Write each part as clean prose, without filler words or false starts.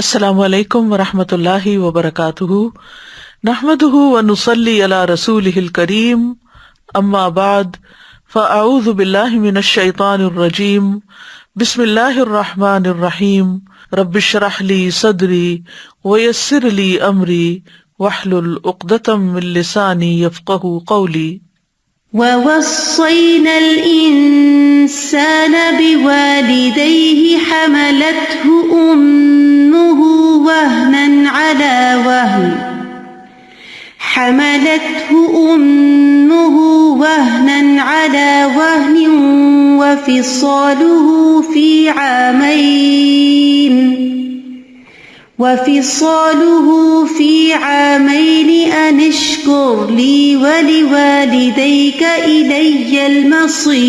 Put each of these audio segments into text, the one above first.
السلام علیکم ورحمۃ اللہ وبرکاتہ، نحمدہ ونصلی علی رسولہ الکریم، اما بعد فاعوذ باللہ من الشیطان الرجیم، بسم اللہ الرحمن الرحیم، رب اشرح لی صدری ویسر لی امری واحلل عقدۃ من لسانی یفقہوا قولی۔ وَوَصَّيْنَا الْإِنسَانَ بِوَالِدَيْهِ حَمَلَتْهُ أُمُّهُ وَهْنًا عَلَى وَهْنٍ وَفِصَالُهُ فِي عَامَيْنِ أَنِ اشْكُرْ لِي وَلِوَالِدَيْكَ إِلَيَّ الْمَصِيرُ۔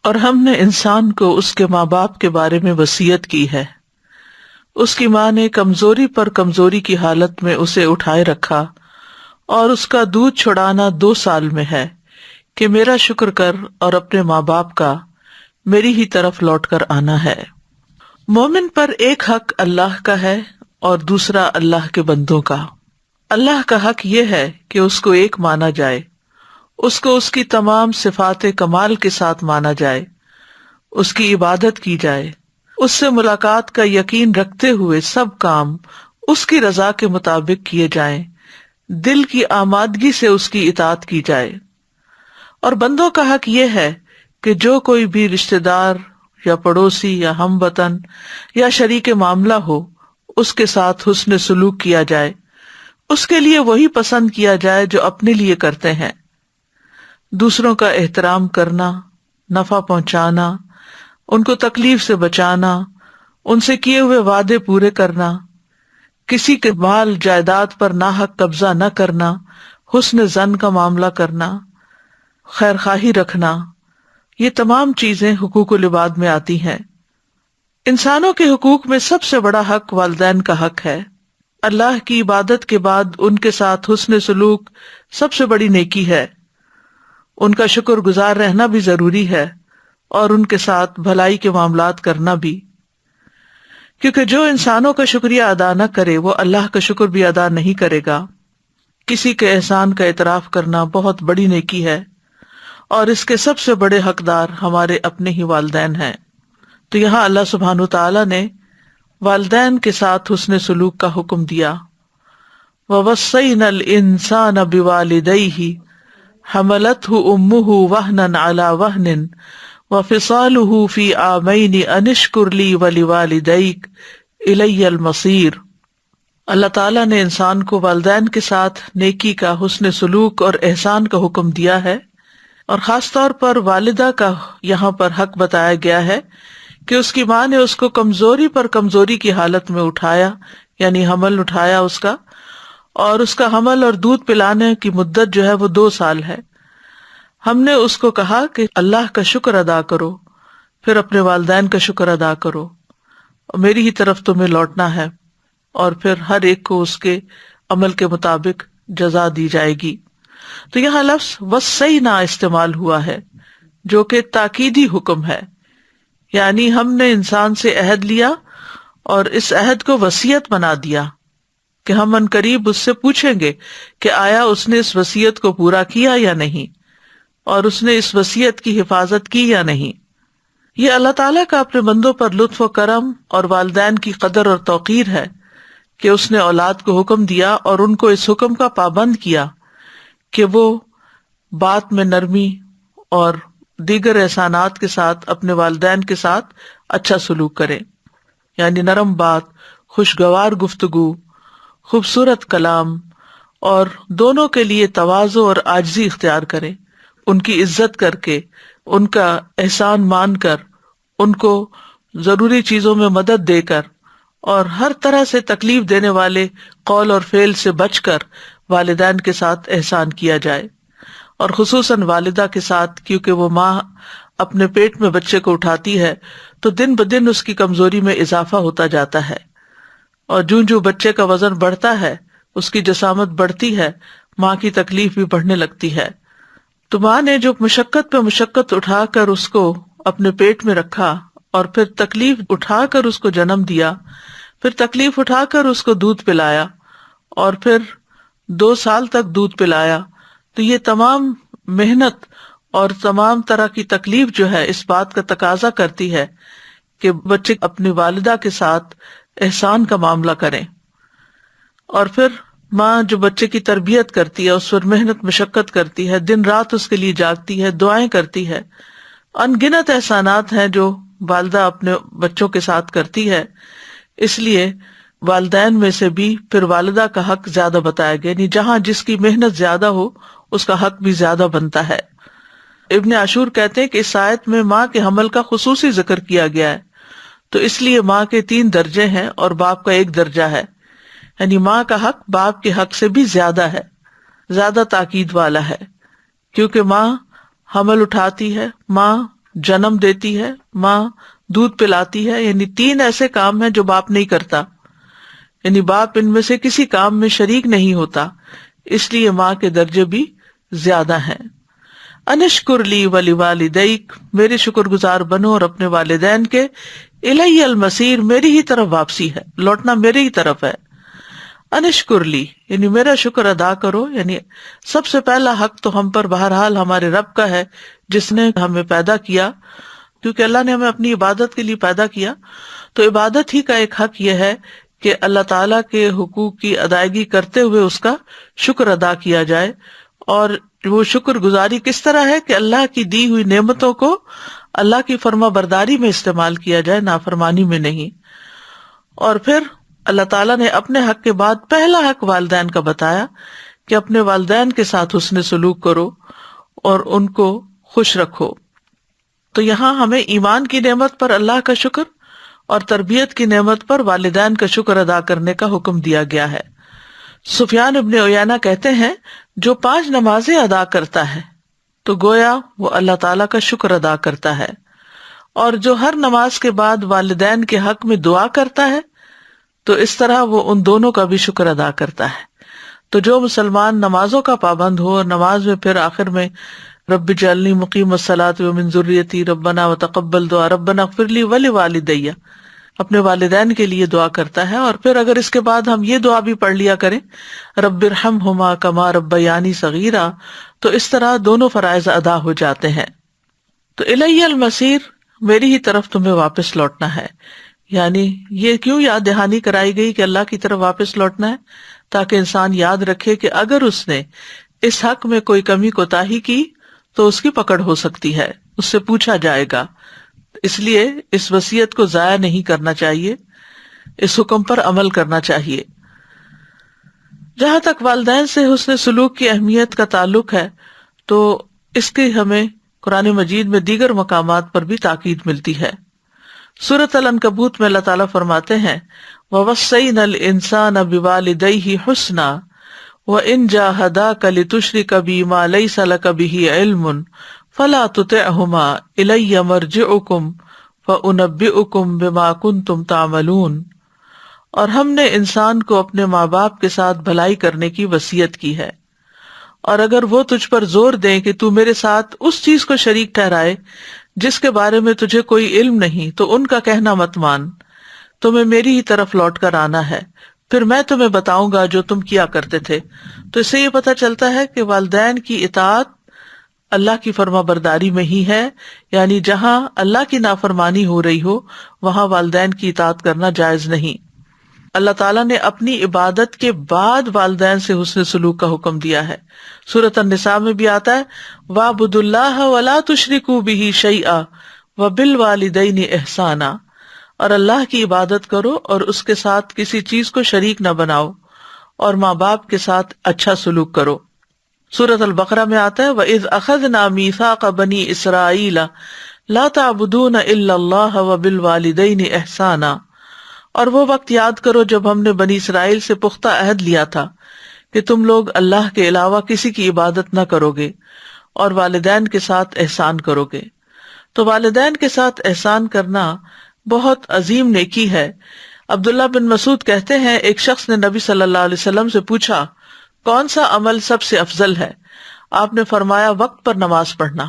اور ہم نے انسان کو اس کے ماں باپ کے بارے میں وصیت کی ہے۔ اس کی ماں نے کمزوری پر کمزوری کی حالت میں اسے اٹھائے رکھا، اور اس کا دودھ چھڑانا 2 سال میں ہے کہ میرا شکر کر اور اپنے ماں باپ کا میری ہی طرف لوٹ کر آنا ہے۔ مومن پر ایک حق اللہ کا ہے اور دوسرا اللہ کے بندوں کا۔ اللہ کا حق یہ ہے کہ اس کو ایک مانا جائے، اس کو اس کی تمام صفات کمال کے ساتھ مانا جائے، اس کی عبادت کی جائے، اس سے ملاقات کا یقین رکھتے ہوئے سب کام اس کی رضا کے مطابق کیے جائیں، دل کی آمادگی سے اس کی اطاعت کی جائے۔ اور بندوں کا حق یہ ہے کہ جو کوئی بھی رشتہ دار یا پڑوسی یا ہم وطن یا شریک معاملہ ہو، اس کے ساتھ حسن سلوک کیا جائے، اس کے لیے وہی پسند کیا جائے جو اپنے لیے کرتے ہیں۔ دوسروں کا احترام کرنا، نفع پہنچانا، ان کو تکلیف سے بچانا، ان سے کیے ہوئے وعدے پورے کرنا، کسی کے مال جائیداد پر ناحق قبضہ نہ کرنا، حسن ظن کا معاملہ کرنا، خیر خواہی رکھنا، یہ تمام چیزیں حقوق العباد میں آتی ہیں۔ انسانوں کے حقوق میں سب سے بڑا حق والدین کا حق ہے۔ اللہ کی عبادت کے بعد ان کے ساتھ حسن سلوک سب سے بڑی نیکی ہے۔ ان کا شکر گزار رہنا بھی ضروری ہے، اور ان کے ساتھ بھلائی کے معاملات کرنا بھی، کیونکہ جو انسانوں کا شکریہ ادا نہ کرے وہ اللہ کا شکر بھی ادا نہیں کرے گا۔ کسی کے احسان کا اعتراف کرنا بہت بڑی نیکی ہے، اور اس کے سب سے بڑے حقدار ہمارے اپنے ہی والدین ہیں۔ تو یہاں اللہ سبحانہ تعالیٰ نے والدین کے ساتھ حسن سلوک کا حکم دیا۔ وَوَصَّيْنَا الْإِنسَانَ بِوَالِدَيْهِ حَمَلَتْهُ أُمُّهُ وَهْنًا عَلَى وَهْنٍ وَفِصَالُهُ فِي عَامَيْنِ أَنِ اشْكُرْ لِي وَلِوَالِدَيْكَ إِلَيَّ الْمَصِيرُ۔ اللہ تعالیٰ نے انسان کو والدین کے ساتھ نیکی کا، حسن سلوک اور احسان کا حکم دیا ہے، اور خاص طور پر والدہ کا یہاں پر حق بتایا گیا ہے کہ اس کی ماں نے اس کو کمزوری پر کمزوری کی حالت میں اٹھایا، یعنی حمل اٹھایا اس کا، اور اس کا حمل اور دودھ پلانے کی مدت جو ہے وہ 2 سال ہے۔ ہم نے اس کو کہا کہ اللہ کا شکر ادا کرو، پھر اپنے والدین کا شکر ادا کرو، میری ہی طرف تمہیں لوٹنا ہے، اور پھر ہر ایک کو اس کے عمل کے مطابق جزا دی جائے گی۔ تو یہاں لفظ وصینا استعمال ہوا ہے، جو کہ تاکیدی حکم ہے، یعنی ہم نے انسان سے عہد لیا اور اس عہد کو وصیت بنا دیا کہ ہم عنقریب اس سے پوچھیں گے کہ آیا اس نے اس وصیت کو پورا کیا یا نہیں، اور اس نے اس وصیت کی حفاظت کی یا نہیں۔ یہ اللہ تعالیٰ کا اپنے بندوں پر لطف و کرم اور والدین کی قدر اور توقیر ہے کہ اس نے اولاد کو حکم دیا اور ان کو اس حکم کا پابند کیا کہ وہ بات میں نرمی اور دیگر احسانات کے ساتھ اپنے والدین کے ساتھ اچھا سلوک کریں، یعنی نرم بات، خوشگوار گفتگو، خوبصورت کلام، اور دونوں کے لیے تواضع اور عاجزی اختیار کریں، ان کی عزت کر کے، ان کا احسان مان کر، ان کو ضروری چیزوں میں مدد دے کر، اور ہر طرح سے تکلیف دینے والے قول اور فعل سے بچ کر والدین کے ساتھ احسان کیا جائے، اور خصوصاً والدہ کے ساتھ، کیونکہ وہ ماں اپنے پیٹ میں بچے کو اٹھاتی ہے تو دن بدن اس کی کمزوری میں اضافہ ہوتا جاتا ہے، اور جوں جوں بچے کا وزن بڑھتا ہے اس کی جسامت بڑھتی ہے، ماں کی تکلیف بھی بڑھنے لگتی ہے۔ تو ماں نے جو مشقت پہ مشقت اٹھا کر اس کو اپنے پیٹ میں رکھا اور پھر تکلیف اٹھا کر اس کو جنم دیا، پھر تکلیف اٹھا کر اس کو دودھ پلایا، اور پھر 2 سال تک دودھ پلایا، تو یہ تمام محنت اور تمام طرح کی تکلیف جو ہے اس بات کا تقاضا کرتی ہے کہ بچے اپنی والدہ کے ساتھ احسان کا معاملہ کریں. اور پھر ماں جو بچے کی تربیت کرتی ہے، اس پر محنت مشقت کرتی ہے، دن رات اس کے لیے جاگتی ہے، دعائیں کرتی ہے. ان گنت احسانات ہیں جو والدہ اپنے بچوں کے ساتھ کرتی ہے. اس لیے والدین میں سے بھی پھر والدہ کا حق زیادہ بتایا گیا، یعنی جہاں جس کی محنت زیادہ ہو اس کا حق بھی زیادہ بنتا ہے. ابن عاشور کہتے ہیں کہ اس آیت میں ماں کے حمل کا خصوصی ذکر کیا گیا ہے، تو اس لیے ماں کے 3 درجے ہیں اور باپ کا 1 درجہ ہے، یعنی ماں کا حق باپ کے حق سے بھی زیادہ ہے، زیادہ تاکید والا ہے، کیونکہ ماں حمل اٹھاتی ہے، ماں جنم دیتی ہے، ماں دودھ پلاتی ہے، یعنی 3 ایسے کام ہیں جو باپ نہیں کرتا، یعنی باپ ان میں سے کسی کام میں شریک نہیں ہوتا، اس لیے ماں کے درجے بھی زیادہ ہیں. انشکر لی ولوالدیک، میرے شکر گزار بنو اور اپنے والدین کے، الی المصیر، میری ہی طرف واپسی ہے، لوٹنا میرے ہی طرف ہے. انشکر لی یعنی میرا شکر ادا کرو، یعنی سب سے پہلا حق تو ہم پر بہرحال ہمارے رب کا ہے جس نے ہمیں پیدا کیا، کیونکہ اللہ نے ہمیں اپنی عبادت کے لیے پیدا کیا، تو عبادت ہی کا ایک حق یہ ہے کہ اللہ تعالیٰ کے حقوق کی ادائیگی کرتے ہوئے اس کا شکر ادا کیا جائے. اور وہ شکر گزاری کس طرح ہے کہ اللہ کی دی ہوئی نعمتوں کو اللہ کی فرما برداری میں استعمال کیا جائے، نافرمانی میں نہیں. اور پھر اللہ تعالیٰ نے اپنے حق کے بعد پہلا حق والدین کا بتایا کہ اپنے والدین کے ساتھ حسن سلوک کرو اور ان کو خوش رکھو. تو یہاں ہمیں ایمان کی نعمت پر اللہ کا شکر اور تربیت کی نعمت پر والدین کا شکر ادا کرنے کا حکم دیا گیا ہے. سفیان ابن عیینہ کہتے ہیں جو 5 نمازیں ادا کرتا ہے تو گویا وہ اللہ تعالیٰ کا شکر ادا کرتا ہے، اور جو ہر نماز کے بعد والدین کے حق میں دعا کرتا ہے تو اس طرح وہ ان دونوں کا بھی شکر ادا کرتا ہے. تو جو مسلمان نمازوں کا پابند ہو اور نماز میں پھر آخر میں رب اجعلنی مقیم الصلاۃ ومن ذریتی ربنا وتقبل دعا ربنا اغفر لی ولوالدی، اپنے والدین کے لیے دعا کرتا ہے، اور پھر اگر اس کے بعد ہم یہ دعا بھی پڑھ لیا کریں رب ارحمہما کما ربیانی صغیرا، تو اس طرح دونوں فرائض ادا ہو جاتے ہیں. تو الی المصیر، میری ہی طرف تمہیں واپس لوٹنا ہے. یعنی یہ کیوں یاد دہانی کرائی گئی کہ اللہ کی طرف واپس لوٹنا ہے؟ تاکہ انسان یاد رکھے کہ اگر اس نے اس حق میں کوئی کمی کوتاہی کی تو اس کی پکڑ ہو سکتی ہے، اس سے پوچھا جائے گا. اس لیے اس وصیت کو ضائع نہیں کرنا چاہیے، اس حکم پر عمل کرنا چاہیے. جہاں تک والدین سے حسن سلوک کی اہمیت کا تعلق ہے تو اس کی ہمیں قرآن مجید میں دیگر مقامات پر بھی تاکید ملتی ہے. سورۃ العنکبوت میں اللہ تعالیٰ فرماتے ہیں وَوَصَّيْنَا الْإِنسَانَ بِوَالِدَيْهِ حُسْنًا وَإِنْ جَاهَدَاكَ لِتُشْرِكَ بِي مَا لَيْسَ لَكَ بِهِ عِلْمٌ فَلَا تُطِعْهُمَا إِلَيَّ مَرْجِعُكُمْ فَأُنَبِّئُكُمْ بِمَا كُنْتُمْ تَعْمَلُونَ. اور ہم نے انسان کو اپنے ماں باپ کے ساتھ بھلائی کرنے کی وصیت کی ہے، اور اگر وہ تجھ پر زور دیں کہ تو میرے ساتھ اس چیز کو شریک ٹھہرائے جس کے بارے میں تجھے کوئی علم نہیں، تو ان کا کہنا مت مان، تمہیں میری ہی طرف لوٹ کر آنا ہے، پھر میں تمہیں بتاؤں گا جو تم کیا کرتے تھے. تو اس سے یہ پتہ چلتا ہے کہ والدین کی اطاعت اللہ کی فرما برداری میں ہی ہے، یعنی جہاں اللہ کی نافرمانی ہو رہی ہو وہاں والدین کی اطاعت کرنا جائز نہیں. اللہ تعالیٰ نے اپنی عبادت کے بعد والدین سے حسن سلوک کا حکم دیا ہے. سورۃ النساء میں بھی آتا ہے وَاعْبُدُوا اللَّهَ وَلَا تُشْرِكُوا بِهِ شَيْئًا وَبِالْوَالِدَيْنِ إِحْسَانًا، اور اللہ کی عبادت کرو اور اس کے ساتھ کسی چیز کو شریک نہ بناؤ، اور ماں باپ کے ساتھ اچھا سلوک کرو. سورۃ البقرہ میں آتا ہے وَإِذْ أَخَذْنَا مِيثَاقَ بَنِي إِسْرَائِيلَ لَا تَعْبُدُونَ إِلَّا اللَّهَ وَبِالْوَالِدَيْنِ إِحْسَانًا. اور وہ وقت یاد کرو جب ہم نے بنی اسرائیل سے پختہ عہد لیا تھا کہ تم لوگ اللہ کے علاوہ کسی کی عبادت نہ کرو گے اور والدین کے ساتھ احسان کرو گے. تو والدین کے ساتھ احسان کرنا بہت عظیم نیکی ہے. عبداللہ بن مسعود کہتے ہیں ایک شخص نے نبی صلی اللہ علیہ وسلم سے پوچھا کون سا عمل سب سے افضل ہے؟ آپ نے فرمایا وقت پر نماز پڑھنا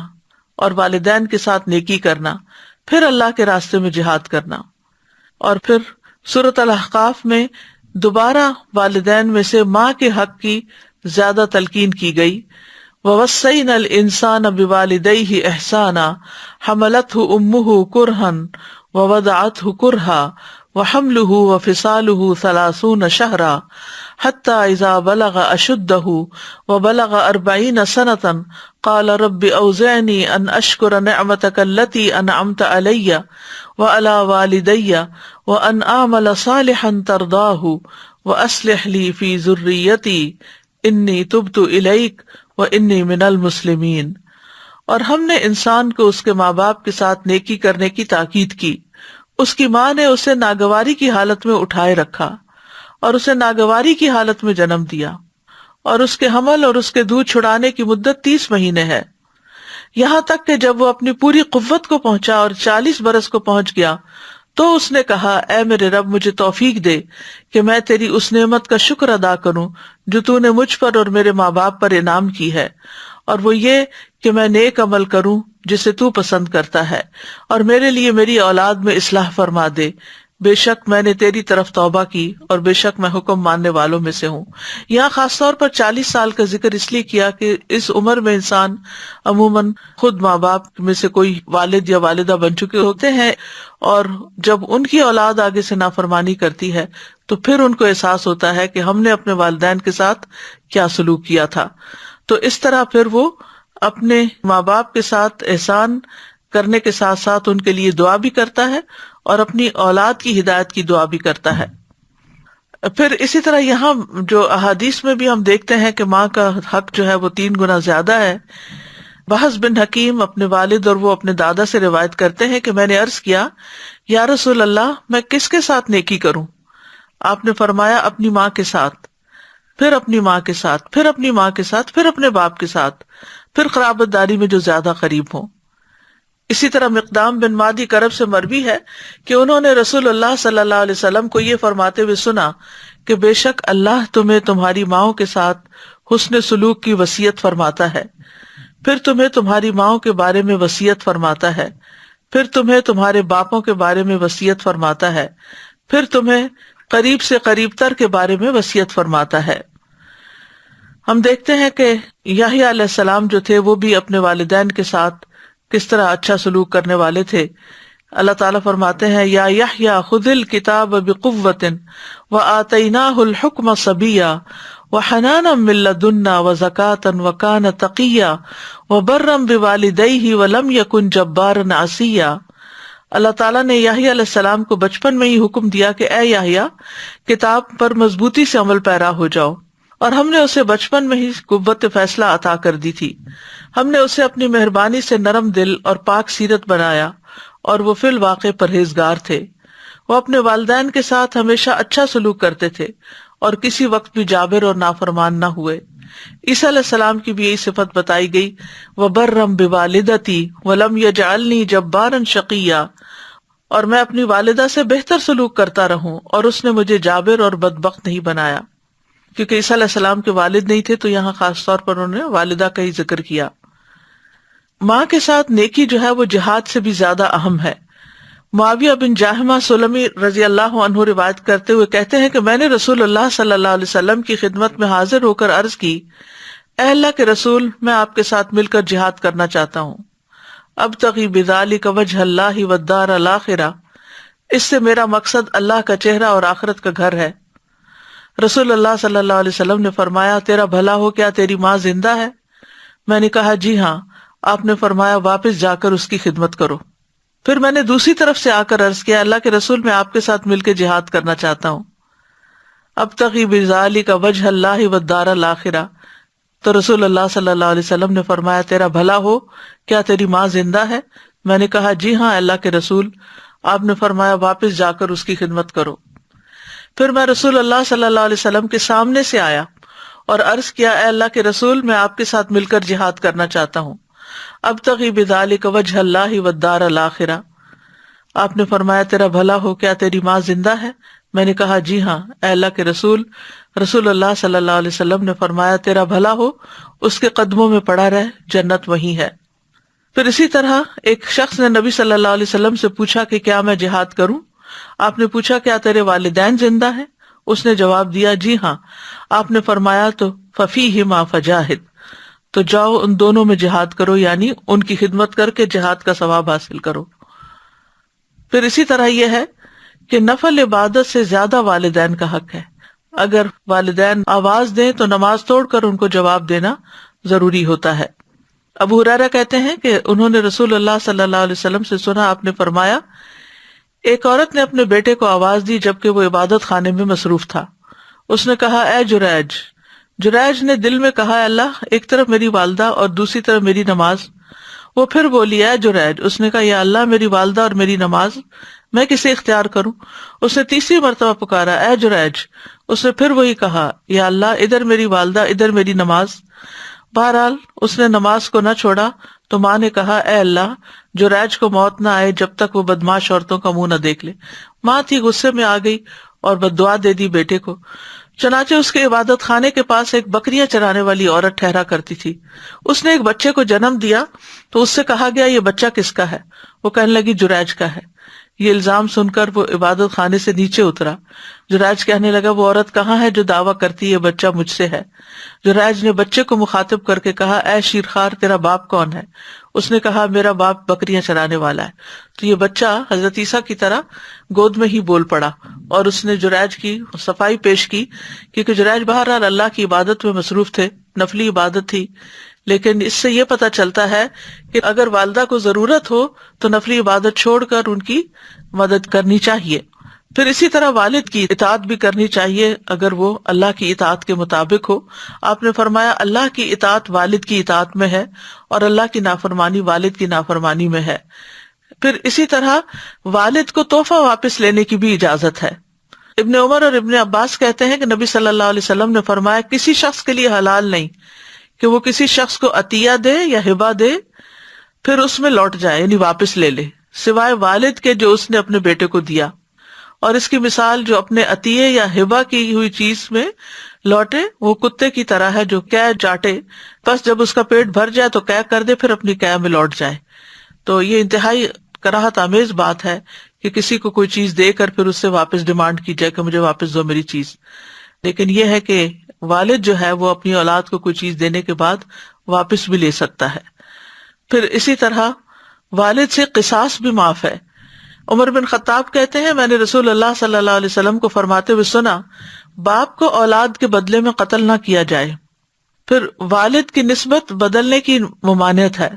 اور والدین کے ساتھ نیکی کرنا. پھر اللہ کے راستے میں جہاد کرنا. اور پھر سورۃ الاحقاف میں دوبارہ والدین میں سے ماں کے حق کی زیادہ تلقین کی گئی. وَوَصَّيْنَا الْإِنسَانَ بِوَالِدَيْهِ إِحْسَانًا حَمَلَتْهُ أُمُّهُ كُرْهًا وَوَضَعَتْهُ كُرْهًا وَحَمْلُهُ وَفِصَالُهُ 30 شهرا حَتَّى إِذَا بَلَغَ أَشُدَّهُ وَبَلَغَ 40 سَنَةً قَالَ رَبِّ أَوْزِعْنِي أَنْ أَشْكُرَ نِعْمَتَكَ الَّتِي أَنْعَمْتَ عَلَيَّ وَعَلَى وَالِدَيَّ وَأَنْ أَعْمَلَ صَالِحًا تَرْضَاهُ وَأَصْلِحْ لِي فِي ذُرِّيَّتِي إِنِّي تُبْتُ إِلَيْكَ وَإِنِّي مِنَ الْمُسْلِمِينَ. اور ہم نے انسان کو اس کے ماں باپ کے ساتھ نیکی کرنے کی تاکید کی. اس کی ماں نے اسے ناگواری کی حالت میں اٹھائے رکھا اور اسے ناگواری کی حالت میں جنم دیا، اور اس کے حمل اور اس کے دودھ چھڑانے کی مدت 30 مہینے ہے، یہاں تک کہ جب وہ اپنی پوری قوت کو پہنچا اور 40 برس کو پہنچ گیا تو اس نے کہا، اے میرے رب مجھے توفیق دے کہ میں تیری اس نعمت کا شکر ادا کروں جو تو نے مجھ پر اور میرے ماں باپ پر انعام کی ہے، اور وہ یہ کہ میں نیک عمل کروں جسے تو پسند کرتا ہے، اور میرے لیے میری اولاد میں اصلاح فرما دے. بے شک میں نے تیری طرف توبہ کی اور بے شک میں حکم ماننے والوں میں سے ہوں. یہاں خاص طور پر 40 سال کا ذکر اس لیے کیا کہ اس عمر میں انسان عموماً خود ماں باپ میں سے کوئی والد یا والدہ بن چکے ہوتے ہیں، اور جب ان کی اولاد آگے سے نافرمانی کرتی ہے تو پھر ان کو احساس ہوتا ہے کہ ہم نے اپنے والدین کے ساتھ کیا سلوک کیا تھا. تو اس طرح پھر وہ اپنے ماں باپ کے ساتھ احسان کرنے کے ساتھ ساتھ ان کے لیے دعا بھی کرتا ہے اور اپنی اولاد کی ہدایت کی دعا بھی کرتا ہے. پھر اسی طرح یہاں جو احادیث میں بھی ہم دیکھتے ہیں کہ ماں کا حق جو ہے وہ 3 گنا زیادہ ہے. بحث بن حکیم اپنے والد اور وہ اپنے دادا سے روایت کرتے ہیں کہ میں نے عرض کیا، یا رسول اللہ میں کس کے ساتھ نیکی کروں؟ آپ نے فرمایا اپنی ماں کے ساتھ، پھر اپنی ماں کے ساتھ، پھر اپنی ماں کے ساتھ، پھر اپنے باپ کے ساتھ، پھر قرابت داری میں جو زیادہ قریب ہوں. اسی طرح مقدام بن مادی کرب سے مروی ہے کہ انہوں نے رسول اللہ صلی اللہ علیہ وسلم کو یہ فرماتے ہوئے سنا کہ بے شک اللہ تمہیں تمہاری ماؤں کے ساتھ حسن سلوک کی وصیت فرماتا ہے، پھر تمہیں تمہاری ماؤں کے بارے میں وصیت فرماتا ہے، پھر تمہیں تمہارے باپوں کے بارے میں وصیت فرماتا ہے، پھر تمہیں قریب سے قریب تر کے بارے میں وصیت فرماتا ہے. ہم دیکھتے ہیں کہ یحییٰ علیہ السلام جو تھے وہ بھی اپنے والدین کے ساتھ کس طرح اچھا سلوک کرنے والے تھے. اللہ تعالیٰ فرماتے ہیں، یا یحییٰ خذ الکتاب بقوۃ وآتیناہ الحکم صبیا وحنانا من لدنا وزکاۃ وکان تقیا وبرا بوالدیہ ولم یکن جبارا عصیا. اللہ تعالیٰ نے یحییٰ علیہ السلام کو بچپن میں ہی حکم دیا کہ اے یحییٰ کتاب پر مضبوطی سے عمل پیرا ہو جاؤ، اور ہم نے اسے بچپن میں ہی قوت فیصلہ عطا کر دی تھی. ہم نے اسے اپنی مہربانی سے نرم دل اور پاک سیرت بنایا، اور وہ فی الواقع پرہیزگار تھے. وہ اپنے والدین کے ساتھ ہمیشہ اچھا سلوک کرتے تھے اور کسی وقت بھی جابر اور نافرمان نہ ہوئے. عیسیٰ علیہ السلام کی بھی یہی صفت بتائی گئی، وَبَرًّا بِوَالِدَتِي وَلَمْ يَجْعَلْنِي جَبَّارًا شَقِيًّا، اور میں اپنی والدہ سے بہتر سلوک کرتا رہوں اور اس نے مجھے جابر اور بدبخت نہیں بنایا. کیونکہ عیسیٰ علیہ السلام کے والد نہیں تھے تو یہاں خاص طور پر انہوں نے والدہ کا ہی ذکر کیا. ماں کے ساتھ نیکی جو ہے وہ جہاد سے بھی زیادہ اہم ہے. معاویہ بن جاہمہ سلمی رضی اللہ عنہ روایت کرتے ہوئے کہتے ہیں کہ میں نے رسول اللہ صلی اللہ علیہ وسلم کی خدمت میں حاضر ہو کر عرض کی، اے اللہ کے رسول میں آپ کے ساتھ مل کر جہاد کرنا چاہتا ہوں. ابتغی بذالک وجہ اللہ والدار الآخرہ، اس سے میرا مقصد اللہ کا چہرہ اور آخرت کا گھر ہے. رسول اللہ صلی اللہ علیہ وسلم نے فرمایا، تیرا بھلا ہو، کیا تیری ماں زندہ ہے؟ میں نے کہا جی ہاں. آپ نے فرمایا واپس جا کر اس کی خدمت کرو. پھر میں نے دوسری طرف سے آ کر عرض کیا، اللہ کے رسول میں آپ کے ساتھ مل کے جہاد کرنا چاہتا ہوں. ابتغی بذالک وجہ اللہ والدار الآخرہ، تو رسول اللہ صلی اللہ علیہ وسلم نے فرمایا تیرا بھلا ہو، کیا تیری ماں زندہ ہے؟ میں نے کہا جی ہاں اللہ کے رسول. آپ نے فرمایا واپس جا کر اس کی خدمت کرو. پھر میں رسول اللہ صلی اللہ علیہ وسلم کے سامنے سے آیا اور عرض کیا، اے اللہ کے رسول میں آپ کے ساتھ مل کر جہاد کرنا چاہتا ہوں. ابتغی بذالک وجہ اللہ والدار الآخرہ. آپ نے فرمایا تیرا بھلا ہو، کیا تیری ماں زندہ ہے؟ میں نے کہا جی ہاں اے اللہ کے رسول. رسول اللہ صلی اللہ علیہ وسلم نے فرمایا تیرا بھلا ہو، اس کے قدموں میں پڑا رہ، جنت وہی ہے. پھر اسی طرح ایک شخص نے نبی صلی اللہ علیہ وسلم سے پوچھا کہ کیا میں جہاد کروں؟ آپ نے پوچھا کیا تیرے والدین زندہ ہیں؟ اس نے جواب دیا جی ہاں۔ آپ نے فرمایا تو ففیہما فجاہد، تو جاؤ ان دونوں میں جہاد کرو، یعنی ان کی خدمت کر کے جہاد کا ثواب حاصل کرو۔ پھر اسی طرح یہ ہے کہ نفل عبادت سے زیادہ والدین کا حق ہے۔ اگر والدین آواز دیں تو نماز توڑ کر ان کو جواب دینا ضروری ہوتا ہے۔ ابو ہریرہ کہتے ہیں کہ انہوں نے رسول اللہ صلی اللہ علیہ وسلم سے سنا، آپ نے فرمایا ایک عورت نے اپنے بیٹے کو آواز دی جبکہ وہ عبادت خانے میں مصروف تھا۔ اس نے کہا اے جریج۔ جریج نے دل میں کہا اللہ، ایک طرف میری والدہ اور دوسری طرف میری نماز۔ وہ پھر بولی اے جریج۔ اس نے کہا یا اللہ، میری والدہ اور میری نماز، میں کسے اختیار کروں؟ اس نے تیسری مرتبہ پکارا اے جریج۔ اس نے پھر وہی کہا یا اللہ، ادھر میری والدہ ادھر میری نماز۔ بہرحال اس نے نماز کو نہ چھوڑا تو ماں نے کہا اے اللہ، جریج کو موت نہ آئے جب تک وہ بدمعاش عورتوں کا منہ نہ دیکھ لے۔ ماں تھی، غصے میں آ گئی اور بددعا دے دی بیٹے کو۔ چنانچہ اس کے عبادت خانے کے پاس ایک بکریاں چرانے والی عورت ٹھہرا کرتی تھی۔ اس نے ایک بچے کو جنم دیا تو اس سے کہا گیا یہ بچہ کس کا ہے؟ وہ کہنے لگی جریج کا ہے۔ یہ الزام سن کر وہ عبادت خانے سے نیچے اترا۔ جریج کہنے لگا وہ عورت کہاں ہے جو دعویٰ کرتی ہے بچہ مجھ سے ہے؟ جریج نے بچے کو مخاطب کر کے کہا اے شیرخوار، تیرا باپ کون ہے؟ اس نے کہا میرا باپ بکریاں چرانے والا ہے۔ تو یہ بچہ حضرت عیسیٰ کی طرح گود میں ہی بول پڑا اور اس نے جریج کی صفائی پیش کی، کیونکہ جریج بہرحال اللہ کی عبادت میں مصروف تھے، نفلی عبادت تھی۔ لیکن اس سے یہ پتہ چلتا ہے کہ اگر والدہ کو ضرورت ہو تو نفلی عبادت چھوڑ کر ان کی مدد کرنی چاہیے۔ پھر اسی طرح والد کی اطاعت بھی کرنی چاہیے اگر وہ اللہ کی اطاعت کے مطابق ہو۔ آپ نے فرمایا اللہ کی اطاعت والد کی اطاعت میں ہے اور اللہ کی نافرمانی والد کی نافرمانی میں ہے۔ پھر اسی طرح والد کو تحفہ واپس لینے کی بھی اجازت ہے۔ ابن عمر اور ابن عباس کہتے ہیں کہ نبی صلی اللہ علیہ وسلم نے فرمایا کسی شخص کے لیے حلال نہیں کہ وہ کسی شخص کو عطیہ دے یا ہبہ دے پھر اس میں لوٹ جائے، یعنی واپس لے لے، سوائے والد کے جو اس نے اپنے بیٹے کو دیا۔ اور اس کی مثال جو اپنے عطیے یا ہبہ کی ہوئی چیز میں لوٹے وہ کتے کی طرح ہے جو قے چاٹے، بس جب اس کا پیٹ بھر جائے تو قے کر دے، پھر اپنی قے میں لوٹ جائے۔ تو یہ انتہائی کراہت آمیز بات ہے کہ کسی کو کوئی چیز دے کر پھر اس سے واپس ڈیمانڈ کی جائے کہ مجھے واپس دو میری چیز۔ لیکن یہ ہے کہ والد جو ہے وہ اپنی اولاد کو کوئی چیز دینے کے بعد واپس بھی لے سکتا ہے۔ پھر اسی طرح والد سے قصاص بھی معاف ہے۔ عمر بن خطاب کہتے ہیں میں نے رسول اللہ صلی اللہ علیہ وسلم کو فرماتے ہوئے سنا باپ کو اولاد کے بدلے میں قتل نہ کیا جائے۔ پھر والد کی نسبت بدلنے کی ممانعت ہے،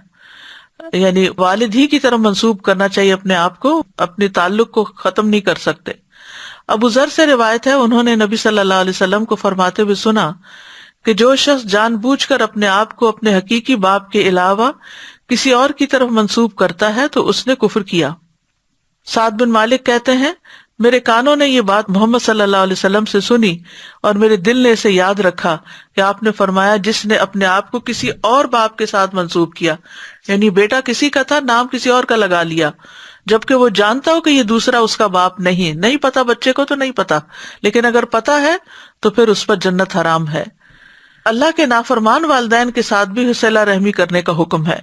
یعنی والد ہی کی طرف منسوب کرنا چاہیے اپنے آپ کو، اپنے تعلق کو ختم نہیں کر سکتے۔ ابو ذر سے روایت ہے انہوں نے نبی صلی اللہ علیہ وسلم کو فرماتے ہوئے سنا کہ جو شخص جان بوجھ کر اپنے آپ کو اپنے حقیقی باپ کے علاوہ کسی اور کی طرف منسوب کرتا ہے تو اس نے کفر کیا۔ سعد بن مالک کہتے ہیں میرے کانوں نے یہ بات محمد صلی اللہ علیہ وسلم سے سنی اور میرے دل نے اسے یاد رکھا کہ آپ نے فرمایا جس نے اپنے آپ کو کسی اور باپ کے ساتھ منسوب کیا، یعنی بیٹا کسی کا تھا نام کسی اور کا لگا لیا، جبکہ وہ جانتا ہو کہ یہ دوسرا اس کا باپ نہیں پتا، بچے کو تو نہیں پتا، لیکن اگر پتا ہے تو پھر اس پر جنت حرام ہے۔ اللہ کے نافرمان والدین کے ساتھ بھی صلہ رحمی کرنے کا حکم ہے۔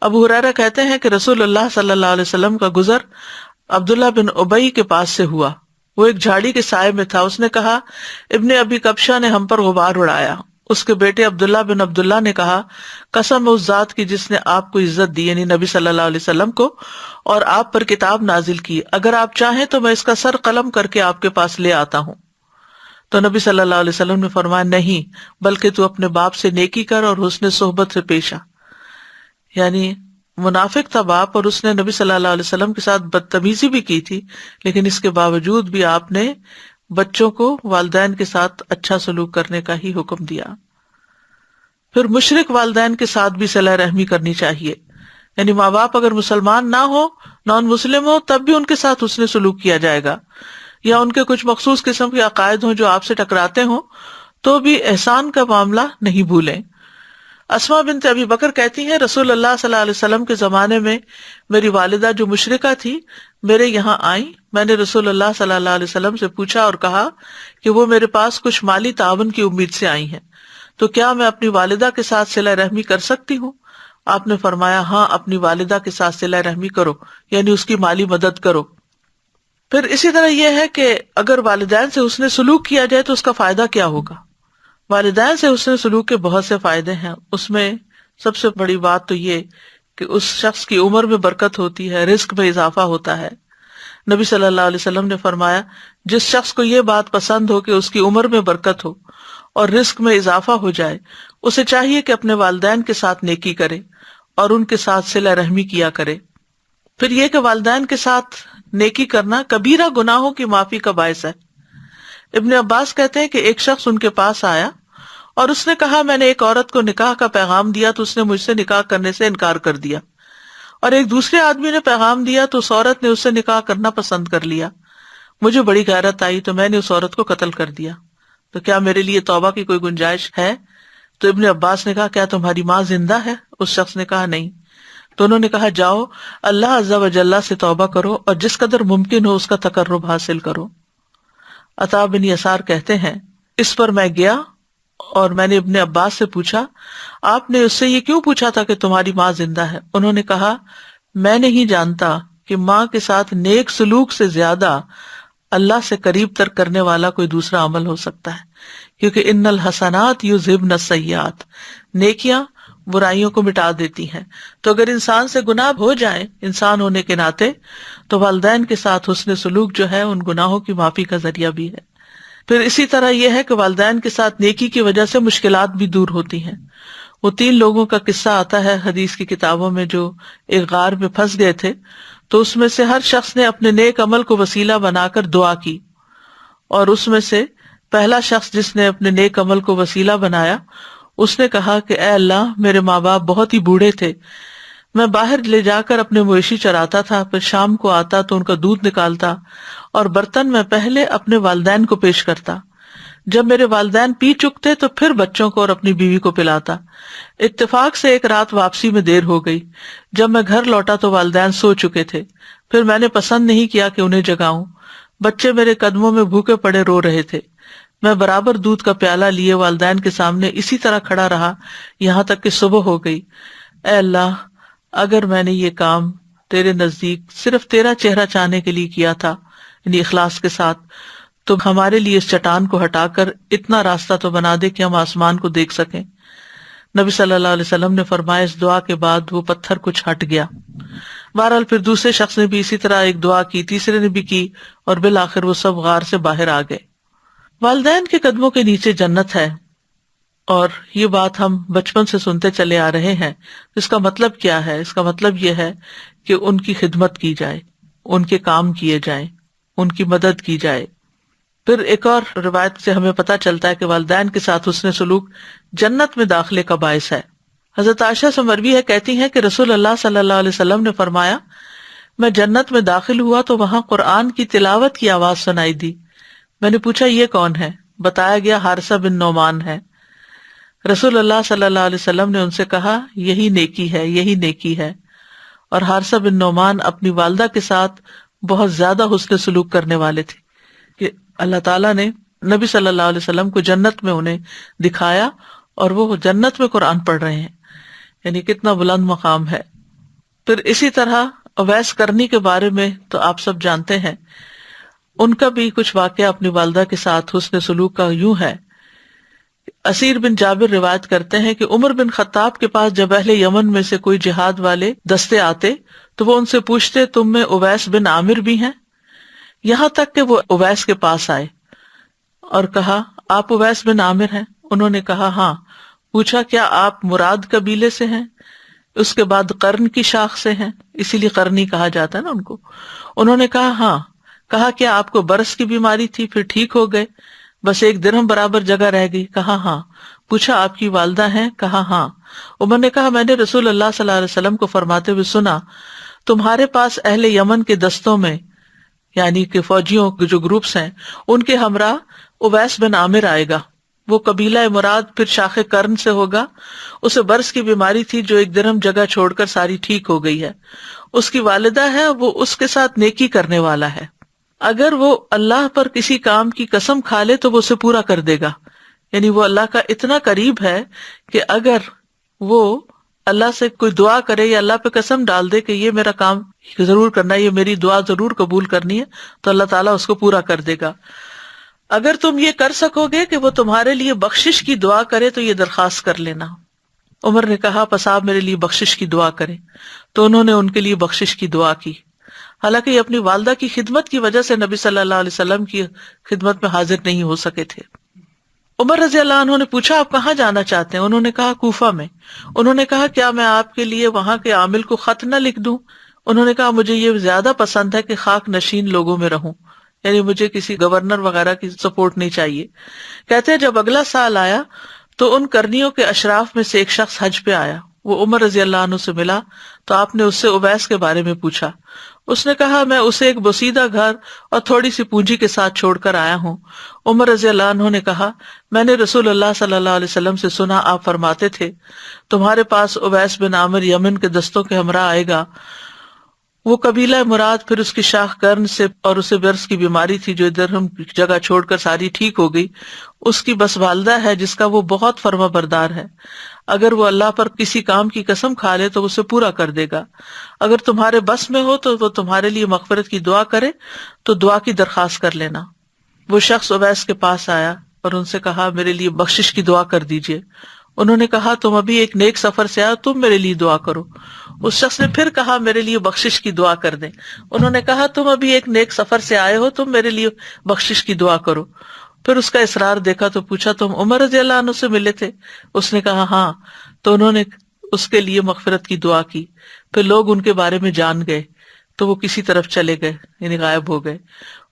ابو ہریرہ کہتے ہیں کہ رسول اللہ صلی اللہ علیہ وسلم کا گزر عبداللہ بن ابی کے پاس سے ہوا۔ وہ ایک جھاڑی کے سائے میں تھا۔ اس نے کہا ابن ابی کبشہ نے ہم پر غبار اڑایا۔ اس کے بیٹے عبداللہ بن عبداللہ نے کہا قسم اس ذات کی جس نے آپ کو عزت دی، یعنی نبی صلی اللہ علیہ وسلم کو، اور آپ پر کتاب نازل کی، اگر آپ چاہیں تو میں اس کا سر قلم کر کے آپ کے پاس لے آتا ہوں۔ تو نبی صلی اللہ علیہ وسلم نے فرمایا نہیں، بلکہ تو اپنے باپ سے نیکی کر اور حسن صحبت سے پیش آ۔ یعنی منافق تھا باپ اور اس نے نبی صلی اللہ علیہ وسلم کے ساتھ بدتمیزی بھی کی تھی، لیکن اس کے باوجود بھی آپ نے بچوں کو والدین کے ساتھ اچھا سلوک کرنے کا ہی حکم دیا۔ پھر مشرک والدین کے ساتھ بھی صلہ رحمی کرنی چاہیے، یعنی ماں باپ اگر مسلمان نہ ہو، نان مسلم ہو، تب بھی ان کے ساتھ حسن سلوک کیا جائے گا، یا ان کے کچھ مخصوص قسم کے عقائد ہوں جو آپ سے ٹکراتے ہوں تو بھی احسان کا معاملہ نہیں بھولیں۔ اسماء بنت ابی بکر کہتی ہیں رسول اللہ صلی اللہ علیہ وسلم کے زمانے میں میری والدہ جو مشرکہ تھی میرے یہاں آئیں۔ میں نے رسول اللہ صلی اللہ علیہ وسلم سے پوچھا اور کہا کہ وہ میرے پاس کچھ مالی تعاون کی امید سے آئی ہیں، تو کیا میں اپنی والدہ کے ساتھ صلہ رحمی کر سکتی ہوں؟ آپ نے فرمایا ہاں اپنی والدہ کے ساتھ صلہ رحمی کرو، یعنی اس کی مالی مدد کرو۔ پھر اسی طرح یہ ہے کہ اگر والدین سے حسن سلوک کیا جائے تو اس کا فائدہ کیا ہوگا؟ والدین سے حسن سلوک کے بہت سے فائدے ہیں، اس میں سب سے بڑی بات تو یہ کہ اس شخص کی عمر میں برکت ہوتی ہے، رزق میں اضافہ ہوتا ہے۔ نبی صلی اللہ علیہ وسلم نے فرمایا جس شخص کو یہ بات پسند ہو کہ اس کی عمر میں برکت ہو اور رزق میں اضافہ ہو جائے، اسے چاہیے کہ اپنے والدین کے ساتھ نیکی کرے اور ان کے ساتھ صلہ رحمی کیا کرے۔ پھر یہ کہ والدین کے ساتھ نیکی کرنا کبیرہ گناہوں کی معافی کا باعث ہے۔ ابن عباس کہتے ہیں کہ ایک شخص ان کے پاس آیا اور اس نے کہا میں نے ایک عورت کو نکاح کا پیغام دیا تو اس نے مجھ سے نکاح کرنے سے انکار کر دیا، اور ایک دوسرے آدمی نے پیغام دیا تو اس عورت نے اس سے نکاح کرنا پسند کر لیا۔ مجھے بڑی غیرت آئی تو میں نے اس عورت کو قتل کر دیا، تو کیا میرے لیے توبہ کی کوئی گنجائش ہے؟ تو ابن عباس نے کہا کیا تمہاری ماں زندہ ہے؟ اس شخص نے کہا نہیں۔ تو انہوں نے کہا جاؤ اللہ عز و جل سے توبہ کرو اور جس قدر ممکن ہو اس کا تقرب حاصل کرو۔ عطا بن یسار کہتے ہیں اس پر میں گیا اور میں نے ابن عباس سے پوچھا آپ نے اس سے یہ کیوں پوچھا تھا کہ تمہاری ماں زندہ ہے؟ انہوں نے کہا میں نہیں جانتا کہ ماں کے ساتھ نیک سلوک سے زیادہ اللہ سے قریب تر کرنے والا کوئی دوسرا عمل ہو سکتا ہے، کیونکہ ان الحسنات یذہبن السیئات، نیکیاں برائیوں کو مٹا دیتی ہیں۔ تو اگر انسان سے گناہ ہو جائیں انسان ہونے کے ناطے، تو والدین کے ساتھ حسن سلوک جو ہے ان گناہوں کی معافی کا ذریعہ بھی ہے۔ پھر اسی طرح یہ ہے کہ والدین کے ساتھ نیکی کی وجہ سے مشکلات بھی دور ہوتی ہیں۔ وہ 3 لوگوں کا قصہ آتا ہے حدیث کی کتابوں میں جو ایک غار میں پھنس گئے تھے، تو اس میں سے ہر شخص نے اپنے نیک عمل کو وسیلہ بنا کر دعا کی، اور اس میں سے پہلا شخص جس نے اپنے نیک عمل کو وسیلہ بنایا اس نے کہا کہ اے اللہ میرے ماں باپ بہت ہی بوڑھے تھے، میں باہر لے جا کر اپنے مویشی چراتا تھا، پھر شام کو آتا تو ان کا دودھ نکالتا اور برتن میں پہلے اپنے والدین کو پیش کرتا، جب میرے والدین پی چکتے تو پھر بچوں کو اور اپنی بیوی کو پلاتا۔ اتفاق سے ایک رات واپسی میں دیر ہو گئی، جب میں گھر لوٹا تو والدین سو چکے تھے، پھر میں نے پسند نہیں کیا کہ انہیں جگاؤں، بچے میرے قدموں میں بھوکے پڑے رو رہے تھے، میں برابر دودھ کا پیالہ لیے والدین کے سامنے اسی طرح کھڑا رہا یہاں تک کہ صبح ہو گئی۔ اے اللہ اگر میں نے یہ کام تیرے نزدیک صرف تیرا چہرہ چاہنے کے لیے کیا تھا، یعنی اخلاص کے ساتھ، تو ہمارے لیے اس چٹان کو ہٹا کر اتنا راستہ تو بنا دے کہ ہم آسمان کو دیکھ سکیں۔ نبی صلی اللہ علیہ وسلم نے فرمایا اس دعا کے بعد وہ پتھر کچھ ہٹ گیا۔ بہرحال پھر دوسرے شخص نے بھی اسی طرح ایک دعا کی، تیسرے نے بھی کی، اور بالآخر وہ سب غار سے باہر آ گئے۔ والدین کے قدموں کے نیچے جنت ہے، اور یہ بات ہم بچپن سے سنتے چلے آ رہے ہیں۔ اس کا مطلب کیا ہے؟ اس کا مطلب یہ ہے کہ ان کی خدمت کی جائے، ان کے کام کیے جائیں، ان کی مدد کی جائے۔ پھر ایک اور روایت سے ہمیں پتہ چلتا ہے کہ والدین کے ساتھ حسن سلوک جنت میں داخلے کا باعث ہے۔ حضرت عائشہ سے مروی ہے، کہتی ہیں کہ رسول اللہ صلی اللہ علیہ وسلم نے فرمایا میں جنت میں داخل ہوا تو وہاں قرآن کی تلاوت کی آواز سنائی دی، میں نے پوچھا یہ کون ہے؟ بتایا گیا حارثہ بن نعمان ہے۔ رسول اللہ صلی اللہ علیہ وسلم نے ان سے کہا یہی نیکی ہے، یہی نیکی ہے۔ اور حارثہ بن نعمان اپنی والدہ کے ساتھ بہت زیادہ حسن سلوک کرنے والے تھے کہ اللہ تعالیٰ نے نبی صلی اللہ علیہ وسلم کو جنت میں انہیں دکھایا اور وہ جنت میں قرآن پڑھ رہے ہیں، یعنی کتنا بلند مقام ہے۔ پھر اسی طرح اویس کرنی کے بارے میں تو آپ سب جانتے ہیں، ان کا بھی کچھ واقعہ اپنی والدہ کے ساتھ حسن سلوک کا یوں ہے۔ اسیر بن جابر روایت کرتے ہیں کہ عمر بن خطاب کے پاس جب اہل یمن میں سے کوئی جہاد والے دستے آتے تو وہ ان سے پوچھتے تم میں اویس بن عامر بھی ہیں؟ یہاں تک کہ وہ اویس کے پاس آئے اور کہا آپ اویس بن عامر ہیں؟ انہوں نے کہا ہاں۔ پوچھا کیا آپ مراد قبیلے سے ہیں؟ اس کے بعد قرن کی شاخ سے ہیں، اسی لیے قرنی کہا جاتا ہے نا ان کو۔ انہوں نے کہا ہاں۔ کہا کیا آپ کو برس کی بیماری تھی پھر ٹھیک ہو گئے؟ بس 1 درہم برابر جگہ رہ گئی؟ کہا ہاں۔ پوچھا آپ کی والدہ ہیں؟ کہا ہاں۔ عمر نے کہا میں نے رسول اللہ صلی اللہ علیہ وسلم کو فرماتے ہوئے سنا تمہارے پاس اہل یمن کے دستوں میں، یعنی کہ فوجیوں کے جو گروپس ہیں، ان کے ہمراہ اویس بن عامر آئے گا، وہ قبیلہ مراد پھر شاخ قرن سے ہوگا، اسے برس کی بیماری تھی جو 1 درہم جگہ چھوڑ کر ساری ٹھیک ہو گئی ہے، اس کی والدہ ہے، وہ اس کے ساتھ نیکی کرنے والا ہے، اگر وہ اللہ پر کسی کام کی قسم کھا لے تو وہ اسے پورا کر دے گا، یعنی وہ اللہ کا اتنا قریب ہے کہ اگر وہ اللہ سے کوئی دعا کرے یا اللہ پہ قسم ڈال دے کہ یہ میرا کام ضرور کرنا ہے، یہ میری دعا ضرور قبول کرنی ہے، تو اللہ تعالیٰ اس کو پورا کر دے گا۔ اگر تم یہ کر سکو گے کہ وہ تمہارے لیے بخشش کی دعا کرے تو یہ درخواست کر لینا۔ عمر نے کہا پس آپ میرے لیے بخشش کی دعا کریں، تو انہوں نے ان کے لیے بخشش کی دعا کی۔ حالانکہ یہ اپنی والدہ کی خدمت کی وجہ سے نبی صلی اللہ علیہ وسلم کی خدمت میں حاضر نہیں ہو سکے تھے۔ عمر رضی اللہ عنہ نے پوچھا آپ کہاں جانا چاہتے ہیں؟ انہوں نے کہا کوفہ میں۔ انہوں نے کہا کیا میں آپ کے لیے وہاں کے عامل کو خط نہ لکھ دوں؟ انہوں نے کہا مجھے یہ زیادہ پسند ہے کہ خاک نشین لوگوں میں رہوں، یعنی مجھے کسی گورنر وغیرہ کی سپورٹ نہیں چاہیے۔ کہتے ہیں جب اگلا سال آیا تو ان کرنیوں کے اشراف میں سے ایک شخص حج پہ آیا، وہ عمر رضی اللہ عنہ سے ملا تو آپ نے اس سے اویس کے بارے میں پوچھا۔ اس نے کہا میں اسے ایک بوسیدہ گھر اور تھوڑی سی پونجی کے ساتھ چھوڑ کر آیا ہوں۔ عمر رضی اللہ عنہ نے کہا میں نے رسول اللہ صلی اللہ علیہ وسلم سے سنا آپ فرماتے تھے تمہارے پاس اویس بن عامر یمن کے دستوں کے ہمراہ آئے گا۔ وہ قبیلہ مراد پھر اس کی شاخ قرن سے اور اسے برس کی بیماری تھی جو درہم جگہ چھوڑ کر ساری ٹھیک ہو گئی، اس کی بس والدہ ہے جس کا وہ بہت فرما بردار ہے، اگر وہ اللہ پر کسی کام کی قسم کھا لے تو اسے پورا کر دے گا۔ اگر تمہارے بس میں ہو تو وہ تمہارے لیے مغفرت کی دعا کرے تو دعا کی درخواست کر لینا۔ وہ شخص اویس کے پاس آیا اور ان سے کہا میرے لیے بخشش کی دعا کر دیجئے۔ انہوں نے کہا تم ابھی ایک نیک سفر سے آئے، تم میرے لیے دعا کرو۔ اس شخص نے پھر کہا میرے لیے بخشش کی دعا کر دیں۔ انہوں نے کہا تم ابھی ایک نیک سفر سے آئے ہو، تم میرے لیے بخشش کی دعا کرو۔ پھر اس کا اصرار دیکھا تو پوچھا تم عمر رضی اللہ عنہ سے ملے تھے؟ اس نے کہا ہاں۔ تو انہوں نے اس کے لیے مغفرت کی دعا کی۔ پھر لوگ ان کے بارے میں جان گئے تو وہ کسی طرف چلے گئے، یعنی غائب ہو گئے۔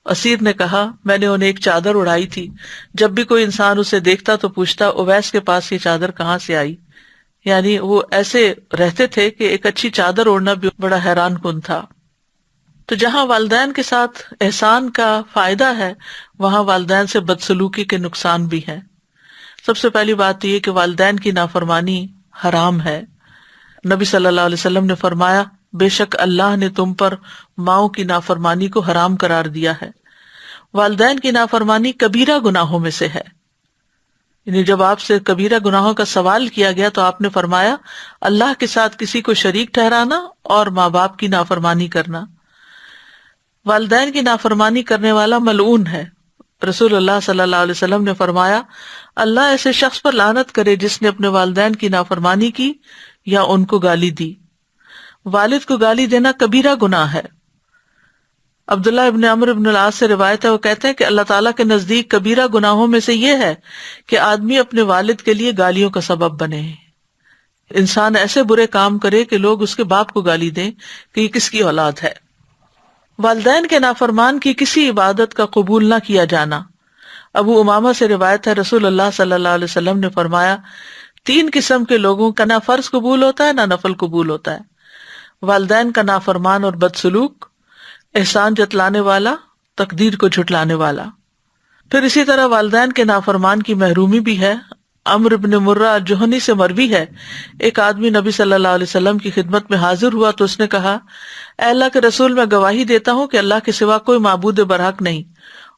اسیر نے کہا میں نے انہیں ایک چادر اڑائی تھی، جب بھی کوئی انسان اسے دیکھتا تو پوچھتا اویس کے پاس یہ چادر کہاں سے آئی؟ یعنی وہ ایسے رہتے تھے کہ ایک اچھی چادر اوڑھنا بھی بڑا حیران کن تھا۔ تو جہاں والدین کے ساتھ احسان کا فائدہ ہے وہاں والدین سے بدسلوکی کے نقصان بھی ہیں۔ سب سے پہلی بات یہ کہ والدین کی نافرمانی حرام ہے۔ نبی صلی اللہ علیہ وسلم نے فرمایا بے شک اللہ نے تم پر ماؤں کی نافرمانی کو حرام قرار دیا ہے۔ والدین کی نافرمانی کبیرہ گناہوں میں سے ہے، یعنی جب آپ سے کبیرہ گناہوں کا سوال کیا گیا تو آپ نے فرمایا اللہ کے ساتھ کسی کو شریک ٹھہرانا اور ماں باپ کی نافرمانی کرنا۔ والدین کی نافرمانی کرنے والا ملعون ہے۔ رسول اللہ صلی اللہ علیہ وسلم نے فرمایا اللہ ایسے شخص پر لعنت کرے جس نے اپنے والدین کی نافرمانی کی یا ان کو گالی دی۔ والد کو گالی دینا کبیرہ گناہ ہے۔ عبداللہ ابن عمرو ابن العاص سے روایت ہے، وہ کہتے ہیں کہ اللہ تعالیٰ کے نزدیک کبیرہ گناہوں میں سے یہ ہے کہ آدمی اپنے والد کے لیے گالیوں کا سبب بنے، انسان ایسے برے کام کرے کہ لوگ اس کے باپ کو گالی دیں کہ یہ کس کی اولاد ہے۔ والدین کے نافرمان کی کسی عبادت کا قبول نہ کیا جانا۔ ابو امامہ سے روایت ہے رسول اللہ صلی اللہ علیہ وسلم نے فرمایا 3 قسم کے لوگوں کا نہ فرض قبول ہوتا ہے نہ نفل قبول ہوتا ہے، والدین کا نافرمان اور بدسلوک، احسان جتلانے والا، تقدیر کو جھٹلانے والا۔ پھر اسی طرح والدین کے نافرمان کی محرومی بھی ہے۔ عمرو بن مرہ الجہنی سے مروی ہے ایک آدمی نبی صلی اللہ علیہ وسلم کی خدمت میں حاضر ہوا تو اس نے کہا اے اللہ کے رسول میں گواہی دیتا ہوں کہ اللہ کے سوا کوئی معبود برحق نہیں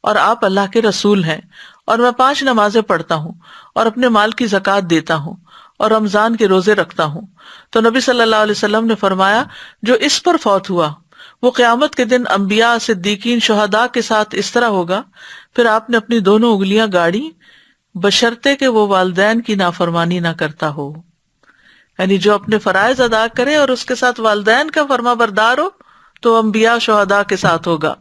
اور آپ اللہ کے رسول ہیں، اور میں 5 نمازیں پڑھتا ہوں اور اپنے مال کی زکوٰۃ دیتا ہوں اور رمضان کے روزے رکھتا ہوں۔ تو نبی صلی اللہ علیہ وسلم نے فرمایا جو اس پر فوت ہوا وہ قیامت کے دن انبیاء، صدیقین، شہداء کے ساتھ اس طرح ہوگا۔ پھر آپ نے اپنی دونوں انگلیاں گاڑی بشرطے کہ وہ والدین کی نافرمانی نہ کرتا ہو، یعنی جو اپنے فرائض ادا کرے اور اس کے ساتھ والدین کا فرما بردار ہو تو انبیاء، شہداء کے ساتھ ہوگا۔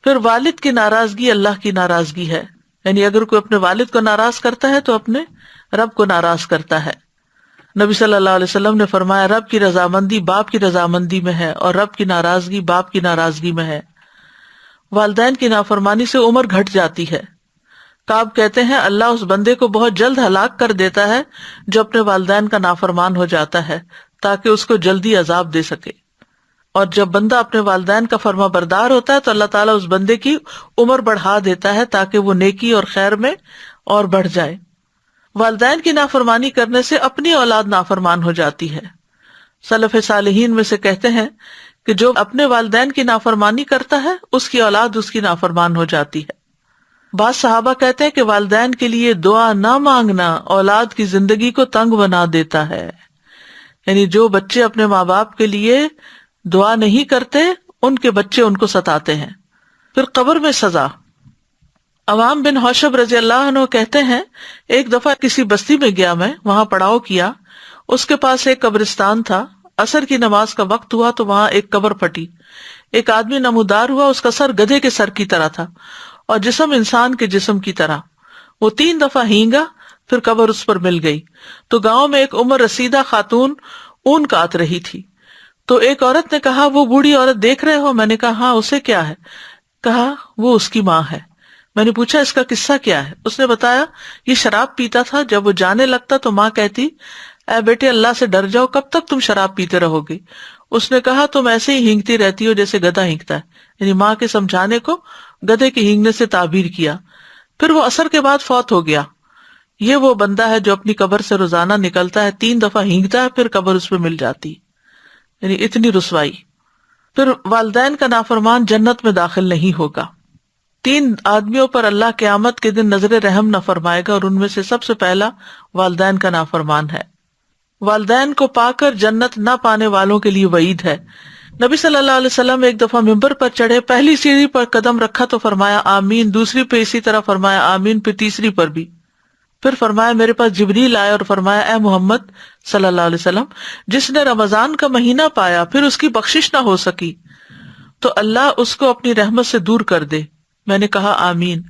پھر والد کی ناراضگی اللہ کی ناراضگی ہے، یعنی اگر کوئی اپنے والد کو ناراض کرتا ہے تو اپنے رب کو ناراض کرتا ہے۔ نبی صلی اللہ علیہ وسلم نے فرمایا رب کی رضامندی باپ کی رضامندی میں ہے اور رب کی ناراضگی باپ کی ناراضگی میں ہے۔ والدین کی نافرمانی سے عمر گھٹ جاتی ہے۔ کعب کہتے ہیں اللہ اس بندے کو بہت جلد ہلاک کر دیتا ہے جو اپنے والدین کا نافرمان ہو جاتا ہے تاکہ اس کو جلدی عذاب دے سکے، اور جب بندہ اپنے والدین کا فرما بردار ہوتا ہے تو اللہ تعالیٰ اس بندے کی عمر بڑھا دیتا ہے تاکہ وہ نیکی اور خیر میں اور بڑھ جائے۔ والدین کی نافرمانی کرنے سے اپنی اولاد نافرمان ہو جاتی ہے۔ سلف صالحین میں سے کہتے ہیں کہ جو اپنے والدین کی نافرمانی کرتا ہے اس کی اولاد اس کی نافرمان ہو جاتی ہے۔ بعض صحابہ کہتے ہیں کہ والدین کے لیے دعا نہ مانگنا اولاد کی زندگی کو تنگ بنا دیتا ہے، یعنی جو بچے اپنے ماں باپ کے لیے دعا نہیں کرتے ان کے بچے ان کو ستاتے ہیں۔ پھر قبر میں سزا۔ عوام بن حوشب رضی اللہ عنہ کہتے ہیں ایک دفعہ کسی بستی میں گیا میں، وہاں پڑاؤ کیا، اس کے پاس ایک قبرستان تھا، عصر کی نماز کا وقت ہوا تو وہاں ایک قبر پھٹی، ایک آدمی نمودار ہوا، اس کا سر گدھے کے سر کی طرح تھا اور جسم انسان کے جسم کی طرح، وہ 3 دفعہ ہینگا، پھر قبر اس پر مل گئی۔ تو گاؤں میں ایک عمر رسیدہ خاتون اون کاٹ رہی تھی، تو ایک عورت نے کہا وہ بوڑھی عورت دیکھ رہے ہو؟ میں نے کہا ہاں، اسے کیا ہے؟ کہا وہ اس کی ماں ہے۔ میں نے پوچھا اس کا قصہ کیا ہے؟ اس نے بتایا یہ شراب پیتا تھا، جب وہ جانے لگتا تو ماں کہتی اے بیٹے اللہ سے ڈر جاؤ، کب تک تم شراب پیتے رہو گے؟ اس نے کہا تم ایسے ہی ہینگتی رہتی ہو جیسے گدھا ہینگتا ہے، یعنی ماں کے سمجھانے کو گدھے کے ہینگنے سے تعبیر کیا۔ پھر وہ عصر کے بعد فوت ہو گیا۔ یہ وہ بندہ ہے جو اپنی قبر سے روزانہ نکلتا ہے، 3 دفعہ ہینگتا ہے، پھر قبر اس پہ مل جاتی، یعنی اتنی رسوائی۔ پھر والدین کا نافرمان جنت میں داخل نہیں ہوگا۔ 3 آدمیوں پر اللہ قیامت کے دن نظر رحم نہ فرمائے گا، اور ان میں سے سب سے پہلا والدین کا نافرمان ہے۔ والدین کو پا کر جنت نہ پانے والوں کے لیے وعید ہے۔ نبی صلی اللہ علیہ وسلم ایک دفعہ ممبر پر چڑھے، پہلی سیڑھی پر قدم رکھا تو فرمایا آمین، دوسری پہ اسی طرح فرمایا آمین، پھر تیسری پر بھی۔ پھر فرمایا میرے پاس جبریل آئے اور فرمایا اے محمد صلی اللہ علیہ وسلم، جس نے رمضان کا مہینہ پایا پھر اس کی بخشش نہ ہو سکی تو اللہ اس کو اپنی رحمت سے دور کر دے۔ میں نے کہا آمین۔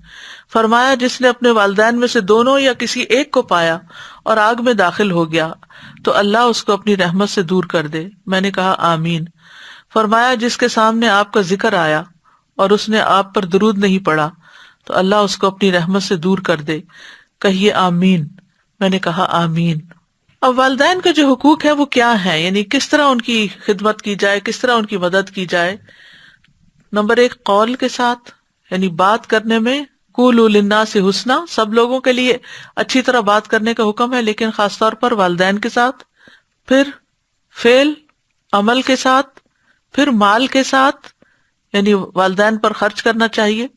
فرمایا جس نے اپنے والدین میں سے دونوں یا کسی ایک کو پایا اور آگ میں داخل ہو گیا تو اللہ اس کو اپنی رحمت سے دور کر دے۔ میں نے کہا آمین۔ فرمایا جس کے سامنے آپ کا ذکر آیا اور اس نے آپ پر درود نہیں پڑھا تو اللہ اس کو اپنی رحمت سے دور کر دے۔ کہیے آمین۔ میں نے کہا آمین۔ اب والدین کا جو حقوق ہے وہ کیا ہے، یعنی کس طرح ان کی خدمت کی جائے، کس طرح ان کی مدد کی جائے۔ نمبر 1 قول کے ساتھ، یعنی بات کرنے میں قولوا للناس حسنا، سب لوگوں کے لیے اچھی طرح بات کرنے کا حکم ہے لیکن خاص طور پر والدین کے ساتھ۔ پھر فعل عمل کے ساتھ، پھر مال کے ساتھ، یعنی والدین پر خرچ کرنا چاہیے۔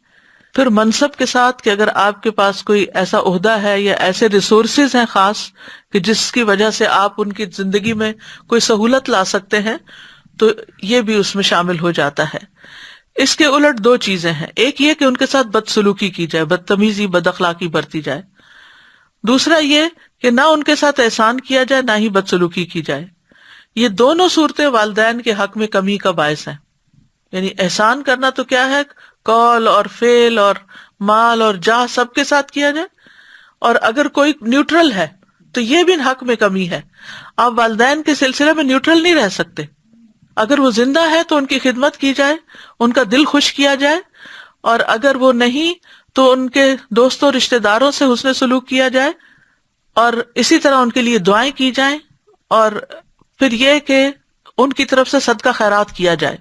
پھر منصب کے ساتھ کہ اگر آپ کے پاس کوئی ایسا عہدہ ہے یا ایسے ریسورسز ہیں خاص کہ جس کی وجہ سے آپ ان کی زندگی میں کوئی سہولت لا سکتے ہیں تو یہ بھی اس میں شامل ہو جاتا ہے۔ اس کے الٹ 2 چیزیں ہیں، ایک یہ کہ ان کے ساتھ بدسلوکی کی جائے، بدتمیزی، بد اخلاقی برتی جائے۔ دوسرا یہ کہ نہ ان کے ساتھ احسان کیا جائے نہ ہی بدسلوکی کی جائے۔ یہ دونوں صورتیں والدین کے حق میں کمی کا باعث ہیں۔ یعنی احسان کرنا تو کیا ہے، قول اور فعل اور مال اور جاہ سب کے ساتھ کیا جائے، اور اگر کوئی نیوٹرل ہے تو یہ بھی حق میں کمی ہے۔ آپ والدین کے سلسلے میں نیوٹرل نہیں رہ سکتے۔ اگر وہ زندہ ہے تو ان کی خدمت کی جائے، ان کا دل خوش کیا جائے، اور اگر وہ نہیں تو ان کے دوستوں رشتہ داروں سے حسن سلوک کیا جائے، اور اسی طرح ان کے لیے دعائیں کی جائیں، اور پھر یہ کہ ان کی طرف سے صدقہ خیرات کیا جائے۔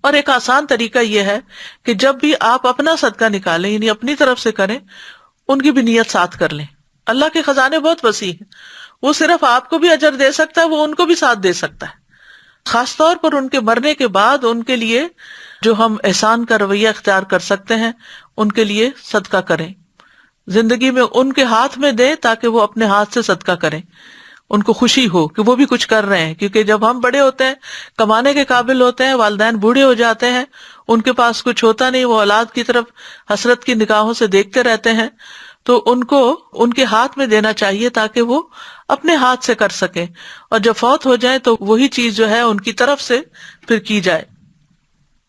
اور ایک آسان طریقہ یہ ہے کہ جب بھی آپ اپنا صدقہ نکالیں، یعنی اپنی طرف سے کریں، ان کی بھی نیت ساتھ کر لیں۔ اللہ کے خزانے بہت وسیع ہیں، وہ صرف آپ کو بھی اجر دے سکتا ہے، وہ ان کو بھی ساتھ دے سکتا ہے۔ خاص طور پر ان کے مرنے کے بعد ان کے لیے جو ہم احسان کا رویہ اختیار کر سکتے ہیں ان کے لیے صدقہ کریں، زندگی میں ان کے ہاتھ میں دیں تاکہ وہ اپنے ہاتھ سے صدقہ کریں، ان کو خوشی ہو کہ وہ بھی کچھ کر رہے ہیں۔ کیونکہ جب ہم بڑے ہوتے ہیں، کمانے کے قابل ہوتے ہیں، والدین بوڑھے ہو جاتے ہیں، ان کے پاس کچھ ہوتا نہیں، وہ اولاد کی طرف حسرت کی نگاہوں سے دیکھتے رہتے ہیں، تو ان کو ان کے ہاتھ میں دینا چاہیے تاکہ وہ اپنے ہاتھ سے کر سکیں، اور جب فوت ہو جائیں تو وہی چیز جو ہے ان کی طرف سے پھر کی جائے۔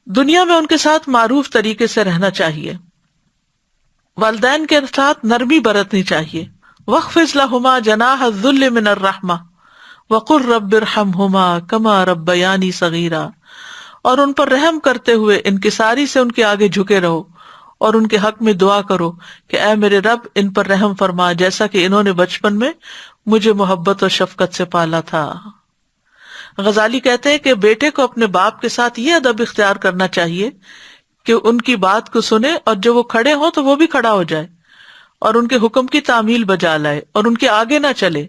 دنیا میں ان کے ساتھ معروف طریقے سے رہنا چاہیے، والدین کے ساتھ نرمی برتنی چاہیے۔ وَاخْفِضْ لَهُمَا جَنَاحَ الذُّلِّ مِنَ الرَّحْمَةِ وَقُلْ رَبِّ ارْحَمْهُمَا كَمَا رَبَّيَانِي صَغِيرًا، اور ان پر رحم کرتے ہوئے انکساری سے ان کے آگے جھکے رہو، اور ان کے حق میں دعا کرو کہ اے میرے رب ان پر رحم فرما جیسا کہ انہوں نے بچپن میں مجھے محبت اور شفقت سے پالا تھا۔ غزالی کہتے ہیں کہ بیٹے کو اپنے باپ کے ساتھ یہ ادب اختیار کرنا چاہیے کہ ان کی بات کو سنے، اور جب وہ کھڑے ہوں تو وہ بھی کھڑا ہو جائے اور ان کے حکم کی تعمیل بجا لائے، اور ان کے آگے نہ چلے،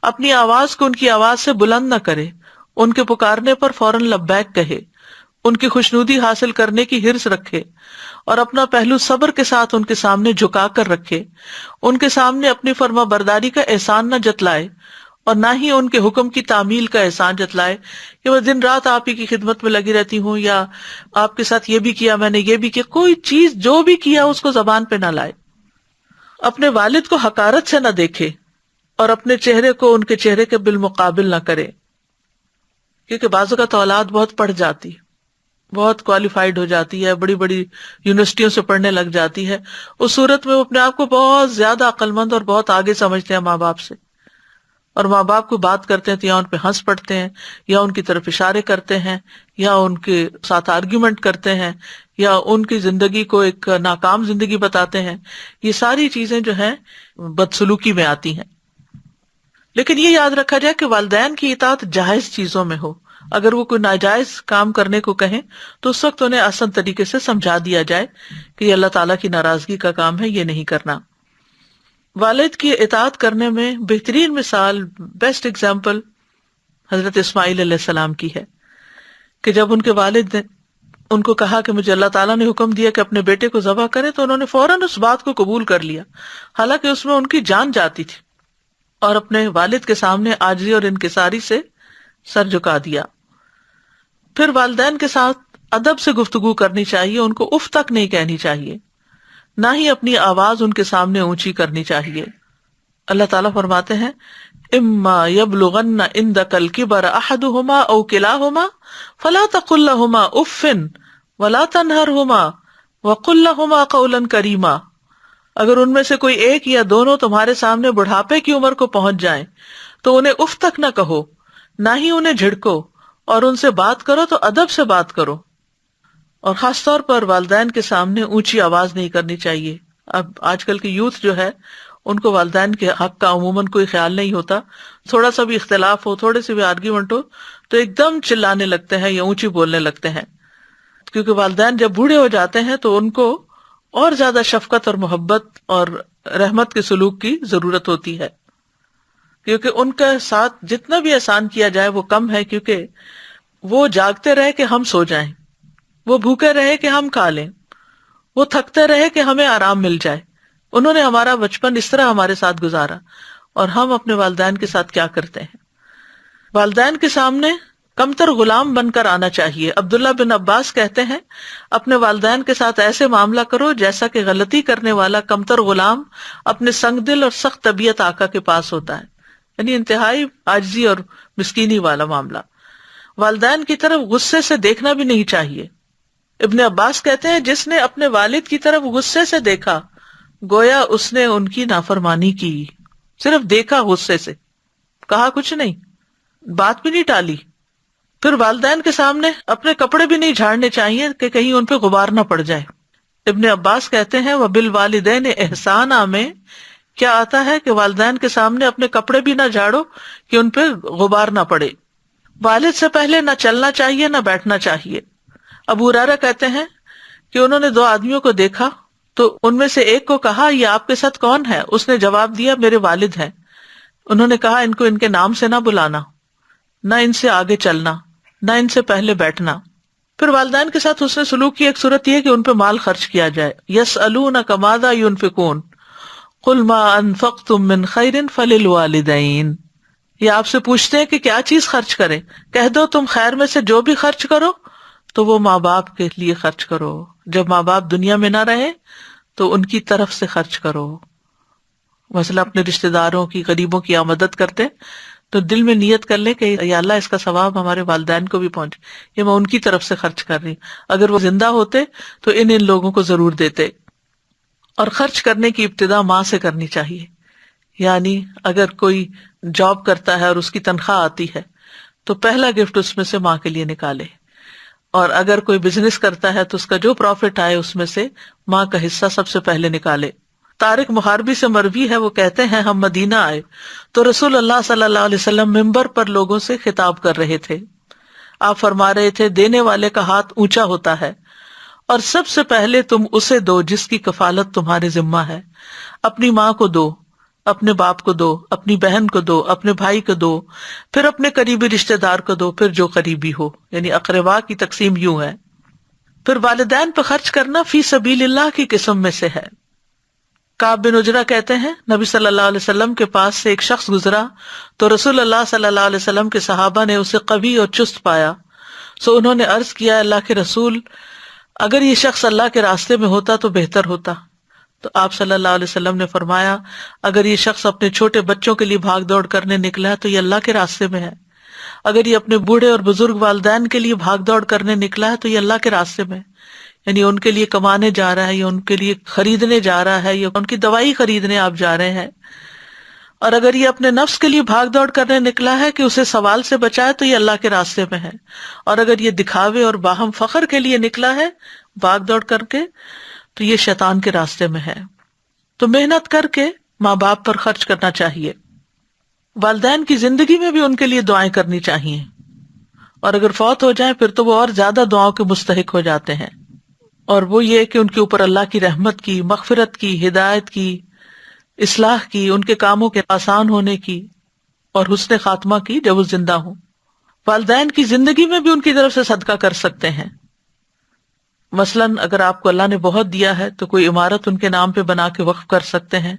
اپنی آواز کو ان کی آواز سے بلند نہ کرے، ان کے پکارنے پر فوراً لبیک کہے، ان کی خوشنودی حاصل کرنے کی حرص رکھے، اور اپنا پہلو صبر کے ساتھ ان کے سامنے جھکا کر رکھے، ان کے سامنے اپنی فرما برداری کا احسان نہ جتلائے، اور نہ ہی ان کے حکم کی تعمیل کا احسان جتلائے کہ وہ دن رات آپ ہی کی خدمت میں لگی رہتی ہوں، یا آپ کے ساتھ یہ بھی کیا، میں نے یہ بھی کیا. کوئی چیز جو بھی کیا اس کو زبان پہ نہ لائے. اپنے والد کو حقارت سے نہ دیکھے اور اپنے چہرے کو ان کے چہرے کے بالمقابل نہ کرے، کیونکہ بعض اوقات اولاد بہت پڑھ جاتی، بہت کوالیفائڈ ہو جاتی ہے، بڑی بڑی یونیورسٹیوں سے پڑھنے لگ جاتی ہے. اس صورت میں وہ اپنے آپ کو بہت زیادہ عقل مند اور بہت آگے سمجھتے ہیں ماں باپ سے، اور ماں باپ کو بات کرتے ہیں تو یا ان پہ ہنس پڑتے ہیں، یا ان کی طرف اشارے کرتے ہیں، یا ان کے ساتھ آرگیومنٹ کرتے ہیں، یا ان کی زندگی کو ایک ناکام زندگی بتاتے ہیں. یہ ساری چیزیں جو ہیں بدسلوکی میں آتی ہیں. لیکن یہ یاد رکھا جائے کہ والدین کی اطاعت جائز چیزوں میں ہو. اگر وہ کوئی ناجائز کام کرنے کو کہیں تو اس وقت انہیں آسان طریقے سے سمجھا دیا جائے کہ یہ اللہ تعالیٰ کی ناراضگی کا کام ہے، یہ نہیں کرنا. والد کی اطاعت کرنے میں بہترین مثال، بیسٹ ایگزامپل حضرت اسماعیل علیہ السلام کی ہے کہ جب ان کے والد نے ان کو کہا کہ مجھے اللہ تعالیٰ نے حکم دیا کہ اپنے بیٹے کو ذبح کرے، تو انہوں نے فوراً اس بات کو قبول کر لیا، حالانکہ اس میں ان کی جان جاتی تھی، اور اپنے والد کے سامنے عاجزی اور انکساری سے سر جھکا دیا. پھر والدین کے ساتھ ادب سے گفتگو کرنی چاہیے، ان کو اف تک نہیں کہنی چاہیے، نہ ہی اپنی آواز ان کے سامنے اونچی کرنی چاہیے. اللہ تعالیٰ فرماتے ہیں اما یبلغن عندک الکبر احدہما او کلاہما فلا تقل لہما اف ولا تنہرہما وقل لہما قولا کریما. اگر ان میں سے کوئی ایک یا دونوں تمہارے سامنے بڑھاپے کی عمر کو پہنچ جائیں تو انہیں اف تک نہ کہو، نہ ہی انہیں جھڑکو، اور ان سے بات کرو تو ادب سے بات کرو. اور خاص طور پر والدین کے سامنے اونچی آواز نہیں کرنی چاہیے. اب آج کل کی یوتھ جو ہے ان کو والدین کے حق کا عموماً کوئی خیال نہیں ہوتا. تھوڑا سا بھی اختلاف ہو، تھوڑے سے بھی آرگیومنٹ ہو تو ایک دم چلانے لگتے ہیں یا اونچی بولنے لگتے ہیں، کیونکہ والدین جب بوڑھے ہو جاتے ہیں تو ان کو اور زیادہ شفقت اور محبت اور رحمت کے سلوک کی ضرورت ہوتی ہے، کیونکہ ان کے ساتھ جتنا بھی احسان کیا جائے وہ کم ہے. کیونکہ وہ جاگتے رہے کہ ہم سو جائیں، وہ بھوکے رہے کہ ہم کھا لیں، وہ تھکتے رہے کہ ہمیں آرام مل جائے. انہوں نے ہمارا بچپن اس طرح ہمارے ساتھ گزارا، اور ہم اپنے والدین کے ساتھ کیا کرتے ہیں. والدین کے سامنے کمتر غلام بن کر آنا چاہیے. عبداللہ بن عباس کہتے ہیں اپنے والدین کے ساتھ ایسے معاملہ کرو جیسا کہ غلطی کرنے والا کمتر غلام اپنے سنگ دل اور سخت طبیعت آقا کے پاس ہوتا ہے، یعنی انتہائی عاجزی اور مسکینی والا معاملہ. والدین کی طرف غصے سے دیکھنا بھی نہیں چاہیے. ابن عباس کہتے ہیں جس نے اپنے والد کی طرف غصے سے دیکھا گویا اس نے ان کی نافرمانی کی. صرف دیکھا غصے سے، کہا کچھ نہیں، بات بھی نہیں ٹالی. پھر والدین کے سامنے اپنے کپڑے بھی نہیں جھاڑنے چاہیے کہ کہیں ان پہ غبار نہ پڑ جائے. ابن عباس کہتے ہیں وَبِالْوَالِدَيْنِ احسانا میں کیا آتا ہے کہ والدین کے سامنے اپنے کپڑے بھی نہ جھاڑو کہ ان پہ غبار نہ پڑے. والد سے پہلے نہ چلنا چاہیے نہ بیٹھنا چاہیے. ابو ہریرہ کہتے ہیں کہ انہوں نے 2 آدمیوں کو دیکھا تو ان میں سے ایک کو کہا یہ آپ کے ساتھ کون ہے؟ اس نے جواب دیا میرے والد ہیں. انہوں نے کہا ان کو ان کے نام سے نہ بلانا، نہ ان سے آگے چلنا، نہ ان سے پہلے بیٹھنا. پھر والدین کے ساتھ حسن سلوک کی ایک صورت یہ کہ ان پہ مال خرچ کیا جائے. یسألونک ماذا ينفقون قل ما انفقتم من خیر فللوالدین. یہ آپ سے پوچھتے ہیں کہ کیا چیز خرچ کریں، کہہ دو تم خیر میں سے جو بھی خرچ کرو تو وہ ماں باپ کے لیے خرچ کرو. جب ماں باپ دنیا میں نہ رہے تو ان کی طرف سے خرچ کرو. مثلا اپنے رشتہ داروں کی، غریبوں کی آپ مدد کرتے تو دل میں نیت کر لیں کہ یا اللہ اس کا ثواب ہمارے والدین کو بھی پہنچے، یہ میں ان کی طرف سے خرچ کر رہی ہوں. اگر وہ زندہ ہوتے تو ان لوگوں کو ضرور دیتے. اور خرچ کرنے کی ابتدا ماں سے کرنی چاہیے. یعنی اگر کوئی جاب کرتا ہے اور اس کی تنخواہ آتی ہے تو پہلا گفٹ اس میں سے ماں کے لیے نکالے، اور اگر کوئی بزنس کرتا ہے تو اس کا جو پروفٹ آئے اس میں سے ماں کا حصہ سب سے پہلے نکالے. طارق محاربی سے مروی ہے، وہ کہتے ہیں ہم مدینہ آئے تو رسول اللہ صلی اللہ علیہ وسلم ممبر پر لوگوں سے خطاب کر رہے تھے. آپ فرما رہے تھے دینے والے کا ہاتھ اونچا ہوتا ہے، اور سب سے پہلے تم اسے دو جس کی کفالت تمہارے ذمہ ہے. اپنی ماں کو دو، اپنے باپ کو دو، اپنی بہن کو دو، اپنے بھائی کو دو، پھر اپنے قریبی رشتہ دار کو دو، پھر جو قریبی ہو. یعنی اقربا کی تقسیم یوں ہے. پھر والدین پہ خرچ کرنا فی سبیل اللہ کی قسم میں سے ہے. کعب بن عجرہ کہتے ہیں نبی صلی اللہ علیہ وسلم کے پاس سے ایک شخص گزرا تو رسول اللہ صلی اللہ علیہ وسلم کے صحابہ نے اسے قوی اور چست پایا، سو انہوں نے عرض کیا اللہ کے رسول، اگر یہ شخص اللہ کے راستے میں ہوتا تو بہتر ہوتا۔ تو آپ صلی اللہ علیہ وسلم نے فرمایا اگر یہ شخص اپنے چھوٹے بچوں کے لیے بھاگ دوڑ کرنے نکلا ہے تو یہ اللہ کے راستے میں ہے، اگر یہ اپنے بوڑھے اور بزرگ والدین کے لیے بھاگ دوڑ کرنے نکلا ہے تو یہ اللہ کے راستے میں ہے، یعنی ان کے لیے کمانے جا رہا ہے یا ان کے لیے خریدنے جا رہا ہے یا ان کی دوائی خریدنے آپ جا رہے ہیں، اور اگر یہ اپنے نفس کے لیے بھاگ دوڑ کرنے نکلا ہے کہ اسے سوال سے بچائے تو یہ اللہ کے راستے میں ہے، اور اگر یہ دکھاوے اور باہم فخر کے لیے نکلا ہے بھاگ دوڑ کر کے تو یہ شیطان کے راستے میں ہے۔ تو محنت کر کے ماں باپ پر خرچ کرنا چاہیے، والدین کی زندگی میں بھی ان کے لیے دعائیں کرنی چاہیے، اور اگر فوت ہو جائیں پھر تو وہ اور زیادہ دعاؤں کے مستحق ہو جاتے ہیں، اور وہ یہ کہ ان کے اوپر اللہ کی رحمت کی، مغفرت کی، ہدایت کی، اصلاح کی، ان کے کاموں کے آسان ہونے کی اور حسن خاتمہ کی جب وہ زندہ ہوں۔ والدین کی زندگی میں بھی ان کی طرف سے صدقہ کر سکتے ہیں، مثلاً اگر آپ کو اللہ نے بہت دیا ہے تو کوئی عمارت ان کے نام پہ بنا کے وقف کر سکتے ہیں،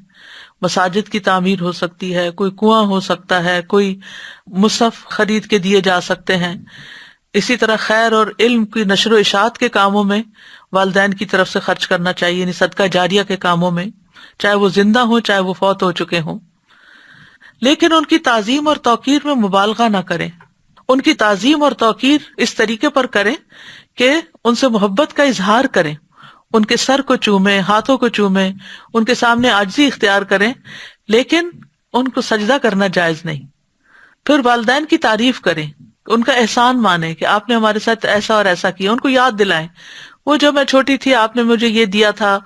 مساجد کی تعمیر ہو سکتی ہے، کوئی کنواں ہو سکتا ہے، کوئی مصحف خرید کے دیے جا سکتے ہیں۔ اسی طرح خیر اور علم کی نشر و اشاعت کے کاموں میں والدین کی طرف سے خرچ کرنا چاہیے، یعنی صدقہ جاریہ کے کاموں میں، چاہے وہ زندہ ہوں چاہے وہ فوت ہو چکے ہوں، لیکن ان کی تعظیم اور توقیر میں مبالغہ نہ کریں۔ ان کی تعظیم اور توقیر اس طریقے پر کریں کہ ان سے محبت کا اظہار کریں، ان کے سر کو چومیں، ہاتھوں کو چومیں، ان کے سامنے عاجزی اختیار کریں، لیکن ان کو سجدہ کرنا جائز نہیں۔ پھر والدین کی تعریف کریں، ان کا احسان مانیں کہ آپ نے ہمارے ساتھ ایسا اور ایسا کیا، ان کو یاد دلائیں وہ جب میں چھوٹی تھی آپ نے مجھے یہ دیا تھا،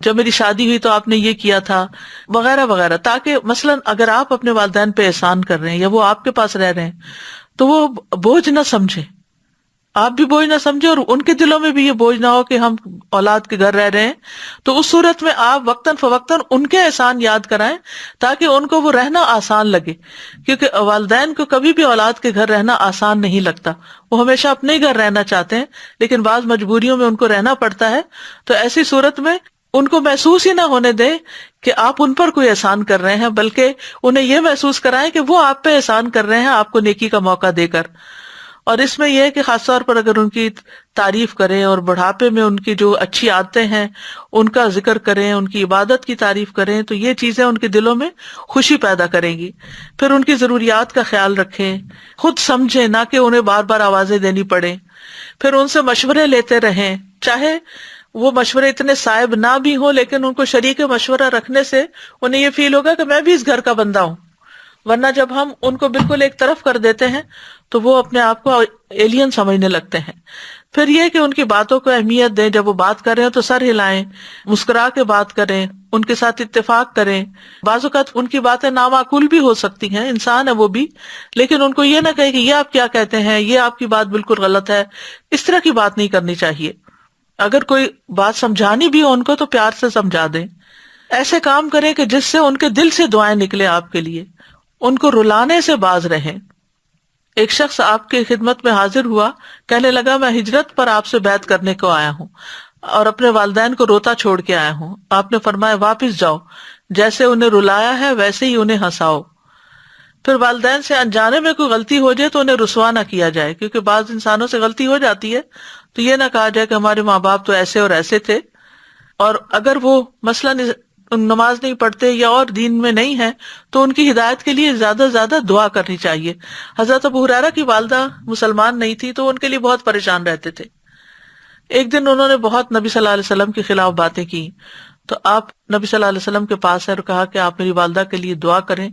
جب میری شادی ہوئی تو آپ نے یہ کیا تھا، وغیرہ وغیرہ، تاکہ مثلاً اگر آپ اپنے والدین پہ احسان کر رہے ہیں یا وہ آپ کے پاس رہ رہے ہیں تو وہ بوجھ نہ سمجھے، آپ بھی بوجھ نہ سمجھے، اور ان کے دلوں میں بھی یہ بوجھ نہ ہو کہ ہم اولاد کے گھر رہ رہے ہیں۔ تو اس صورت میں آپ وقتاً فوقتاً ان کے احسان یاد کرائیں تاکہ ان کو وہ رہنا آسان لگے، کیونکہ والدین کو کبھی بھی اولاد کے گھر رہنا آسان نہیں لگتا، وہ ہمیشہ اپنے ہی گھر رہنا چاہتے ہیں، لیکن بعض مجبوریوں میں ان کو رہنا پڑتا ہے۔ تو ایسی صورت میں ان کو محسوس ہی نہ ہونے دیں کہ آپ ان پر کوئی احسان کر رہے ہیں، بلکہ انہیں یہ محسوس کرائیں کہ وہ آپ پہ احسان کر رہے ہیں آپ کو نیکی کا موقع دے کر۔ اور اس میں یہ ہے کہ خاص طور پر اگر ان کی تعریف کریں اور بڑھاپے میں ان کی جو اچھی عادتیں ہیں ان کا ذکر کریں، ان کی عبادت کی تعریف کریں، تو یہ چیزیں ان کے دلوں میں خوشی پیدا کریں گی۔ پھر ان کی ضروریات کا خیال رکھیں، خود سمجھیں، نہ کہ انہیں بار بار آوازیں دینی پڑیں۔ پھر ان سے مشورے لیتے رہیں، چاہے وہ مشورے اتنے صائب نہ بھی ہوں، لیکن ان کو شریک مشورہ رکھنے سے انہیں یہ فیل ہوگا کہ میں بھی اس گھر کا بندہ ہوں، ورنہ جب ہم ان کو بالکل ایک طرف کر دیتے ہیں تو وہ اپنے آپ کو ایلین سمجھنے لگتے ہیں۔ پھر یہ کہ ان کی باتوں کو اہمیت دیں، جب وہ بات کر رہے ہیں تو سر ہلائیں، مسکرا کے بات کریں، ان کے ساتھ اتفاق کریں۔ بعض اوقات ان کی باتیں نامعقول بھی ہو سکتی ہیں، انسان ہے وہ بھی، لیکن ان کو یہ نہ کہیں کہ یہ آپ کیا کہتے ہیں، یہ آپ کی بات بالکل غلط ہے، اس طرح کی بات نہیں کرنی چاہیے۔ اگر کوئی بات سمجھانی بھی ہو ان کو تو پیار سے سمجھا دیں، ایسے کام کریں کہ جس سے ان کے دل سے دعائیں نکلے آپ کے لیے، ان کو رلانے سے باز رہیں۔ ایک شخص آپ کی خدمت میں حاضر ہوا، کہنے لگا میں ہجرت پر آپ سے بیعت کرنے کو آیا ہوں اور اپنے والدین کو روتا چھوڑ کے آیا ہوں۔ آپ نے فرمایا واپس جاؤ، جیسے انہیں رلایا ہے ویسے ہی انہیں ہنساؤ۔ پھر والدین سے انجانے میں کوئی غلطی ہو جائے تو انہیں رسوا نہ کیا جائے، کیونکہ بعض انسانوں سے غلطی ہو جاتی ہے تو یہ نہ کہا جائے کہ ہمارے ماں باپ تو ایسے اور ایسے تھے، اور اگر وہ مثلاً نماز نہیں پڑھتے یا اور دین میں نہیں ہے تو ان کی ہدایت کے لیے زیادہ سے زیادہ دعا کرنی چاہیے۔ حضرت ابو ہریرہ کی والدہ مسلمان نہیں تھی تو ان کے لیے بہت پریشان رہتے تھے۔ ایک دن انہوں نے بہت نبی صلی اللہ علیہ وسلم کے خلاف باتیں کی، تو آپ نبی صلی اللہ علیہ وسلم کے پاس ہے اور کہا کہ آپ میری والدہ کے لیے دعا کریں،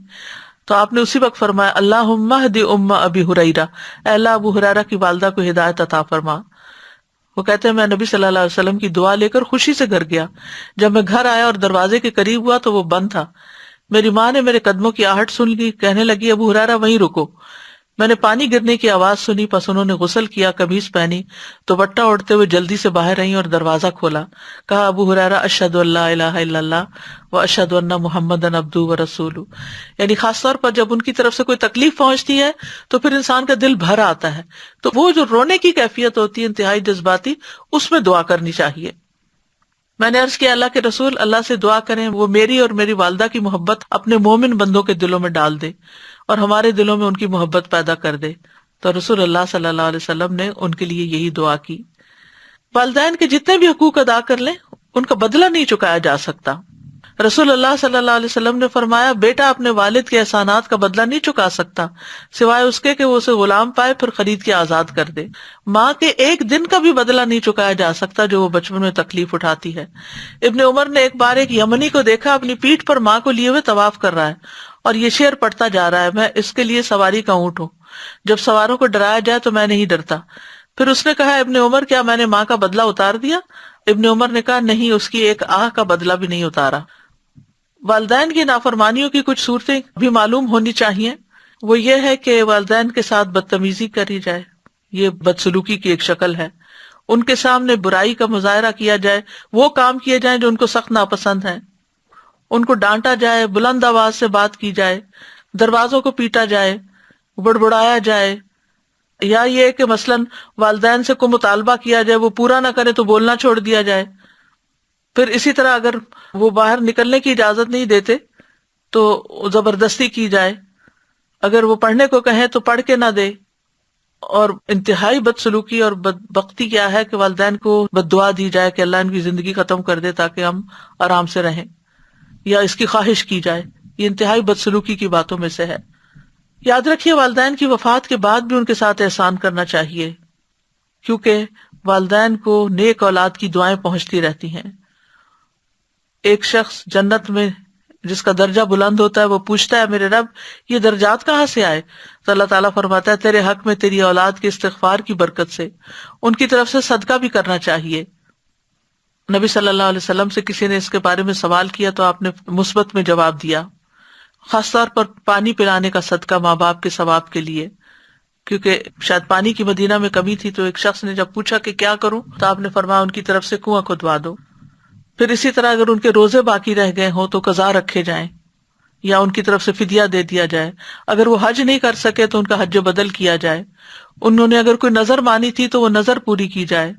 تو آپ نے اسی وقت فرمایا اللہم اہد ام ابی ہریرہ، اے اللہ ابو ہریرہ کی والدہ کو ہدایت عطا فرما۔ وہ کہتے ہیں میں نبی صلی اللہ علیہ وسلم کی دعا لے کر خوشی سے گھر گیا، جب میں گھر آیا اور دروازے کے قریب ہوا تو وہ بند تھا۔ میری ماں نے میرے قدموں کی آہٹ سن لی، کہنے لگی ابو ہریرہ وہیں رکو۔ میں نے پانی گرنے کی آواز سنی، پس انہوں نے غسل کیا، قمیص پہنی، دوپٹہ اوڑھتے ہوئے جلدی سے باہر آئیں اور دروازہ کھولا۔ کہا ابو ہریرہ اشہد ان لا الہ الا اللہ و اشہد ان محمدًا عبدہ و رسولہ، یعنی خاص طور پر جب ان کی طرف سے کوئی تکلیف پہنچتی ہے تو پھر انسان کا دل بھر آتا ہے، تو وہ جو رونے کی کیفیت ہوتی ہے انتہائی جذباتی، اس میں دعا کرنی چاہیے۔ میں نے عرض کیا اللہ کے رسول، اللہ سے دعا کریں وہ میری اور میری والدہ کی محبت اپنے مومن بندوں کے دلوں میں ڈال دے اور ہمارے دلوں میں ان کی محبت پیدا کر دے. تو رسول اللہ صلی اللہ علیہ وسلم نے ان کے لیے یہی دعا کی. والدین کے جتنے بھی حقوق ادا کر لیں ان کا بدلہ نہیں چکایا جا سکتا. رسول اللہ صلی اللہ علیہ وسلم نے فرمایا بیٹا اپنے والد کے احسانات کا بدلہ نہیں چکا سکتا سوائے اس کے کہ وہ اسے غلام پائے پھر خرید کے آزاد کر دے. ماں کے ایک دن کا بھی بدلہ نہیں چکایا جا سکتا جو وہ بچپن میں تکلیف اٹھاتی ہے. ابن عمر نے ایک بار ایک یمنی کو دیکھا اپنی پیٹھ پر ماں کو لیے ہوئے طواف کر رہا ہے اور یہ شعر پڑھتا جا رہا ہے، میں اس کے لیے سواری کا اونٹ ہوں، جب سواروں کو ڈرایا جائے تو میں نہیں ڈرتا. پھر اس نے کہا ابن عمر کیا میں نے ماں کا بدلہ اتار دیا؟ ابن عمر نے کہا نہیں، اس کی ایک آہ کا بدلہ بھی نہیں اتارا. والدین کی نافرمانیوں کی کچھ صورتیں بھی معلوم ہونی چاہیے. وہ یہ ہے کہ والدین کے ساتھ بدتمیزی کری جائے، یہ بدسلوکی کی ایک شکل ہے. ان کے سامنے برائی کا مظاہرہ کیا جائے، وہ کام کیے جائیں جو ان کو سخت ناپسند ہیں. ان کو ڈانٹا جائے، بلند آواز سے بات کی جائے، دروازوں کو پیٹا جائے، بڑبڑایا جائے، یا یہ کہ مثلاً والدین سے کوئی مطالبہ کیا جائے وہ پورا نہ کرے تو بولنا چھوڑ دیا جائے. پھر اسی طرح اگر وہ باہر نکلنے کی اجازت نہیں دیتے تو زبردستی کی جائے، اگر وہ پڑھنے کو کہیں تو پڑھ کے نہ دے. اور انتہائی بدسلوکی اور بدبختی کیا ہے کہ والدین کو بد دعا دی جائے کہ اللہ ان کی زندگی ختم کر دے تاکہ ہم آرام سے رہیں، یا اس کی خواہش کی جائے. یہ انتہائی بدسلوکی کی باتوں میں سے ہے. یاد رکھیے والدین کی وفات کے بعد بھی ان کے ساتھ احسان کرنا چاہیے، کیونکہ والدین کو نیک اولاد کی دعائیں پہنچتی رہتی ہیں. ایک شخص جنت میں جس کا درجہ بلند ہوتا ہے وہ پوچھتا ہے میرے رب یہ درجات کہاں سے آئے؟ تو اللہ تعالیٰ فرماتا ہے تیرے حق میں تیری اولاد کے استغفار کی برکت سے. ان کی طرف سے صدقہ بھی کرنا چاہیے. نبی صلی اللہ علیہ وسلم سے کسی نے اس کے بارے میں سوال کیا تو آپ نے مثبت میں جواب دیا. خاص طور پر پانی پلانے کا صدقہ ماں باپ کے ثواب کے لیے، کیونکہ شاید پانی کی مدینہ میں کمی تھی. تو ایک شخص نے جب پوچھا کہ کیا کروں تو آپ نے فرمایا ان کی طرف سے کنواں کھدوا دو. پھر اسی طرح اگر ان کے روزے باقی رہ گئے ہوں تو قضا رکھے جائیں یا ان کی طرف سے فدیہ دے دیا جائے. اگر وہ حج نہیں کر سکے تو ان کا حج بدل کیا جائے. انہوں نے اگر کوئی نظر مانی تھی تو وہ نظر پوری کی جائے.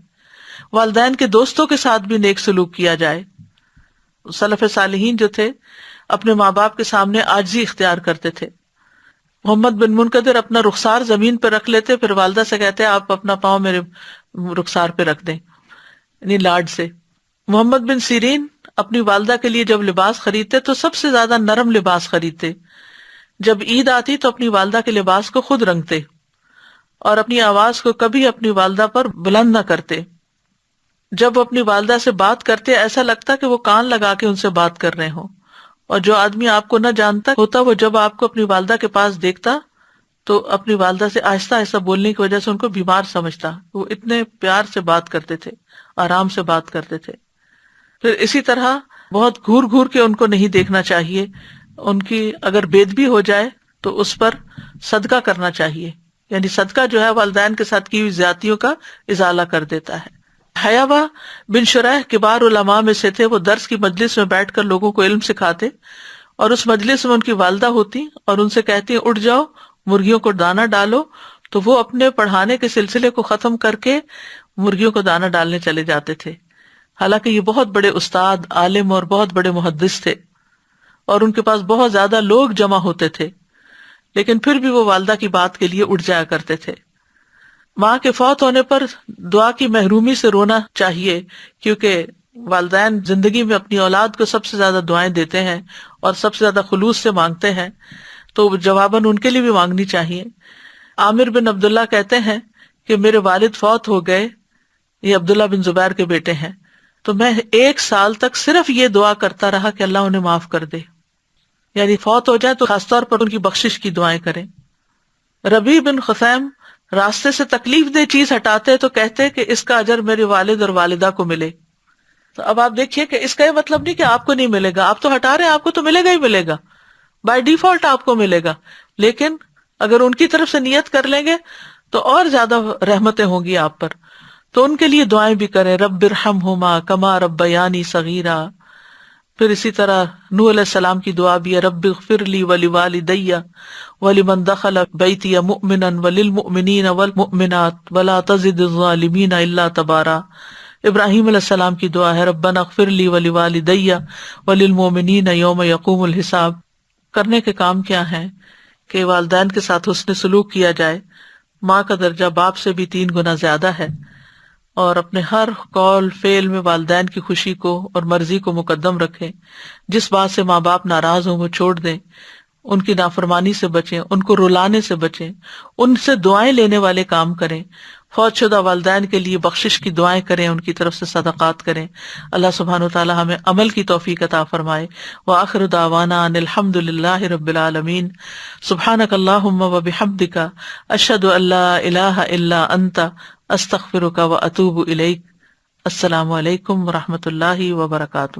والدین کے دوستوں کے ساتھ بھی نیک سلوک کیا جائے. سلف صالحین جو تھے اپنے ماں باپ کے سامنے عاجزی اختیار کرتے تھے. محمد بن منقدر اپنا رخسار زمین پہ رکھ لیتے، پھر والدہ سے کہتے آپ اپنا پاؤں میرے رخسار پہ رکھ دیں، یعنی لاڈ سے. محمد بن سیرین اپنی والدہ کے لیے جب لباس خریدتے تو سب سے زیادہ نرم لباس خریدتے. جب عید آتی تو اپنی والدہ کے لباس کو خود رنگتے اور اپنی آواز کو کبھی اپنی والدہ پر بلند نہ کرتے. جب وہ اپنی والدہ سے بات کرتے ایسا لگتا کہ وہ کان لگا کے ان سے بات کر رہے ہوں. اور جو آدمی آپ کو نہ جانتا ہوتا وہ جب آپ کو اپنی والدہ کے پاس دیکھتا تو اپنی والدہ سے آہستہ آہستہ بولنے کی وجہ سے ان کو بیمار سمجھتا. وہ اتنے پیار سے بات کرتے تھے، آرام سے بات کرتے تھے. پھر اسی طرح بہت گھور گھور کے ان کو نہیں دیکھنا چاہیے. ان کی اگر بےدبی ہو جائے تو اس پر صدقہ کرنا چاہیے، یعنی صدقہ جو ہے والدین کے ساتھ کی ہوئی زیادتیوں کا ازالہ کر دیتا ہے. حیوہ بن شریح کبار علماء میں سے تھے. وہ درس کی مجلس میں بیٹھ کر لوگوں کو علم سکھاتے اور اس مجلس میں ان کی والدہ ہوتی اور ان سے کہتی اٹھ جاؤ مرغیوں کو دانہ ڈالو، تو وہ اپنے پڑھانے کے سلسلے کو ختم کر کے مرغیوں کو دانہ ڈالنے چلے جاتے تھے. حالانکہ یہ بہت بڑے استاد، عالم اور بہت بڑے محدث تھے اور ان کے پاس بہت زیادہ لوگ جمع ہوتے تھے، لیکن پھر بھی وہ والدہ کی بات کے لیے اٹھ جایا کرتے تھے. ماں کے فوت ہونے پر دعا کی محرومی سے رونا چاہیے، کیونکہ والدین زندگی میں اپنی اولاد کو سب سے زیادہ دعائیں دیتے ہیں اور سب سے زیادہ خلوص سے مانگتے ہیں، تو جواباً ان کے لیے بھی مانگنی چاہیے. عامر بن عبداللہ کہتے ہیں کہ میرے والد فوت ہو گئے، یہ عبداللہ بن زبیر کے بیٹے ہیں، تو میں 1 سال تک صرف یہ دعا کرتا رہا کہ اللہ انہیں معاف کر دے. یعنی فوت ہو جائے تو خاص طور پر ان کی بخشش کی دعائیں کریں. ربیع بن خثیم راستے سے تکلیف دہ چیز ہٹاتے تو کہتے کہ اس کا اجر میرے والد اور والدہ کو ملے. تو اب آپ دیکھیے کہ اس کا یہ مطلب نہیں کہ آپ کو نہیں ملے گا، آپ تو ہٹا رہے ہیں، آپ کو تو ملے گا ہی ملے گا، بائی ڈیفالٹ آپ کو ملے گا. لیکن اگر ان کی طرف سے نیت کر لیں گے تو اور زیادہ رحمتیں ہوں گی آپ پر. تو ان کے لیے دعائیں بھی کریں، رب ارحمہما کما ربیانی صغیرا. پھر اسی طرح نوح علیہ السلام کی دعا بھی ہے، رب اغفر لی ولوالدی ولمن دخل بیتی مؤمنا وللمؤمنین والمؤمنات ولا تزد الظالمین الا تبارا. ابراہیم علیہ السلام کی دعا ہے ربنا اغفر لی ولوالدی وللمؤمنین یوم یقوم الحساب. کرنے کے کام کیا ہیں کہ والدین کے ساتھ حسن سلوک کیا جائے. ماں کا درجہ باپ سے بھی 3 گنا زیادہ ہے، اور اپنے ہر قول فعل میں والدین کی خوشی کو اور مرضی کو مقدم رکھیں. جس بات سے ماں باپ ناراض ہوں وہ چھوڑ دیں، ان کی نافرمانی سے بچیں، ان کو رلانے سے بچیں، ان سے دعائیں لینے والے کام کریں. فوت شدہ والدین کے لیے بخشش کی دعائیں کریں، ان کی طرف سے صدقات کریں. اللہ سبحانہ وتعالی ہمیں عمل کی توفیق عطا فرمائے. وآخر دعوانا ان الحمد للہ رب العالمین. سبحانک اللہم وبحمدک اشہد ان لا الہ الا انت استغفرک واتوب الیک. السلام علیکم ورحمۃ اللہ وبرکاتہ.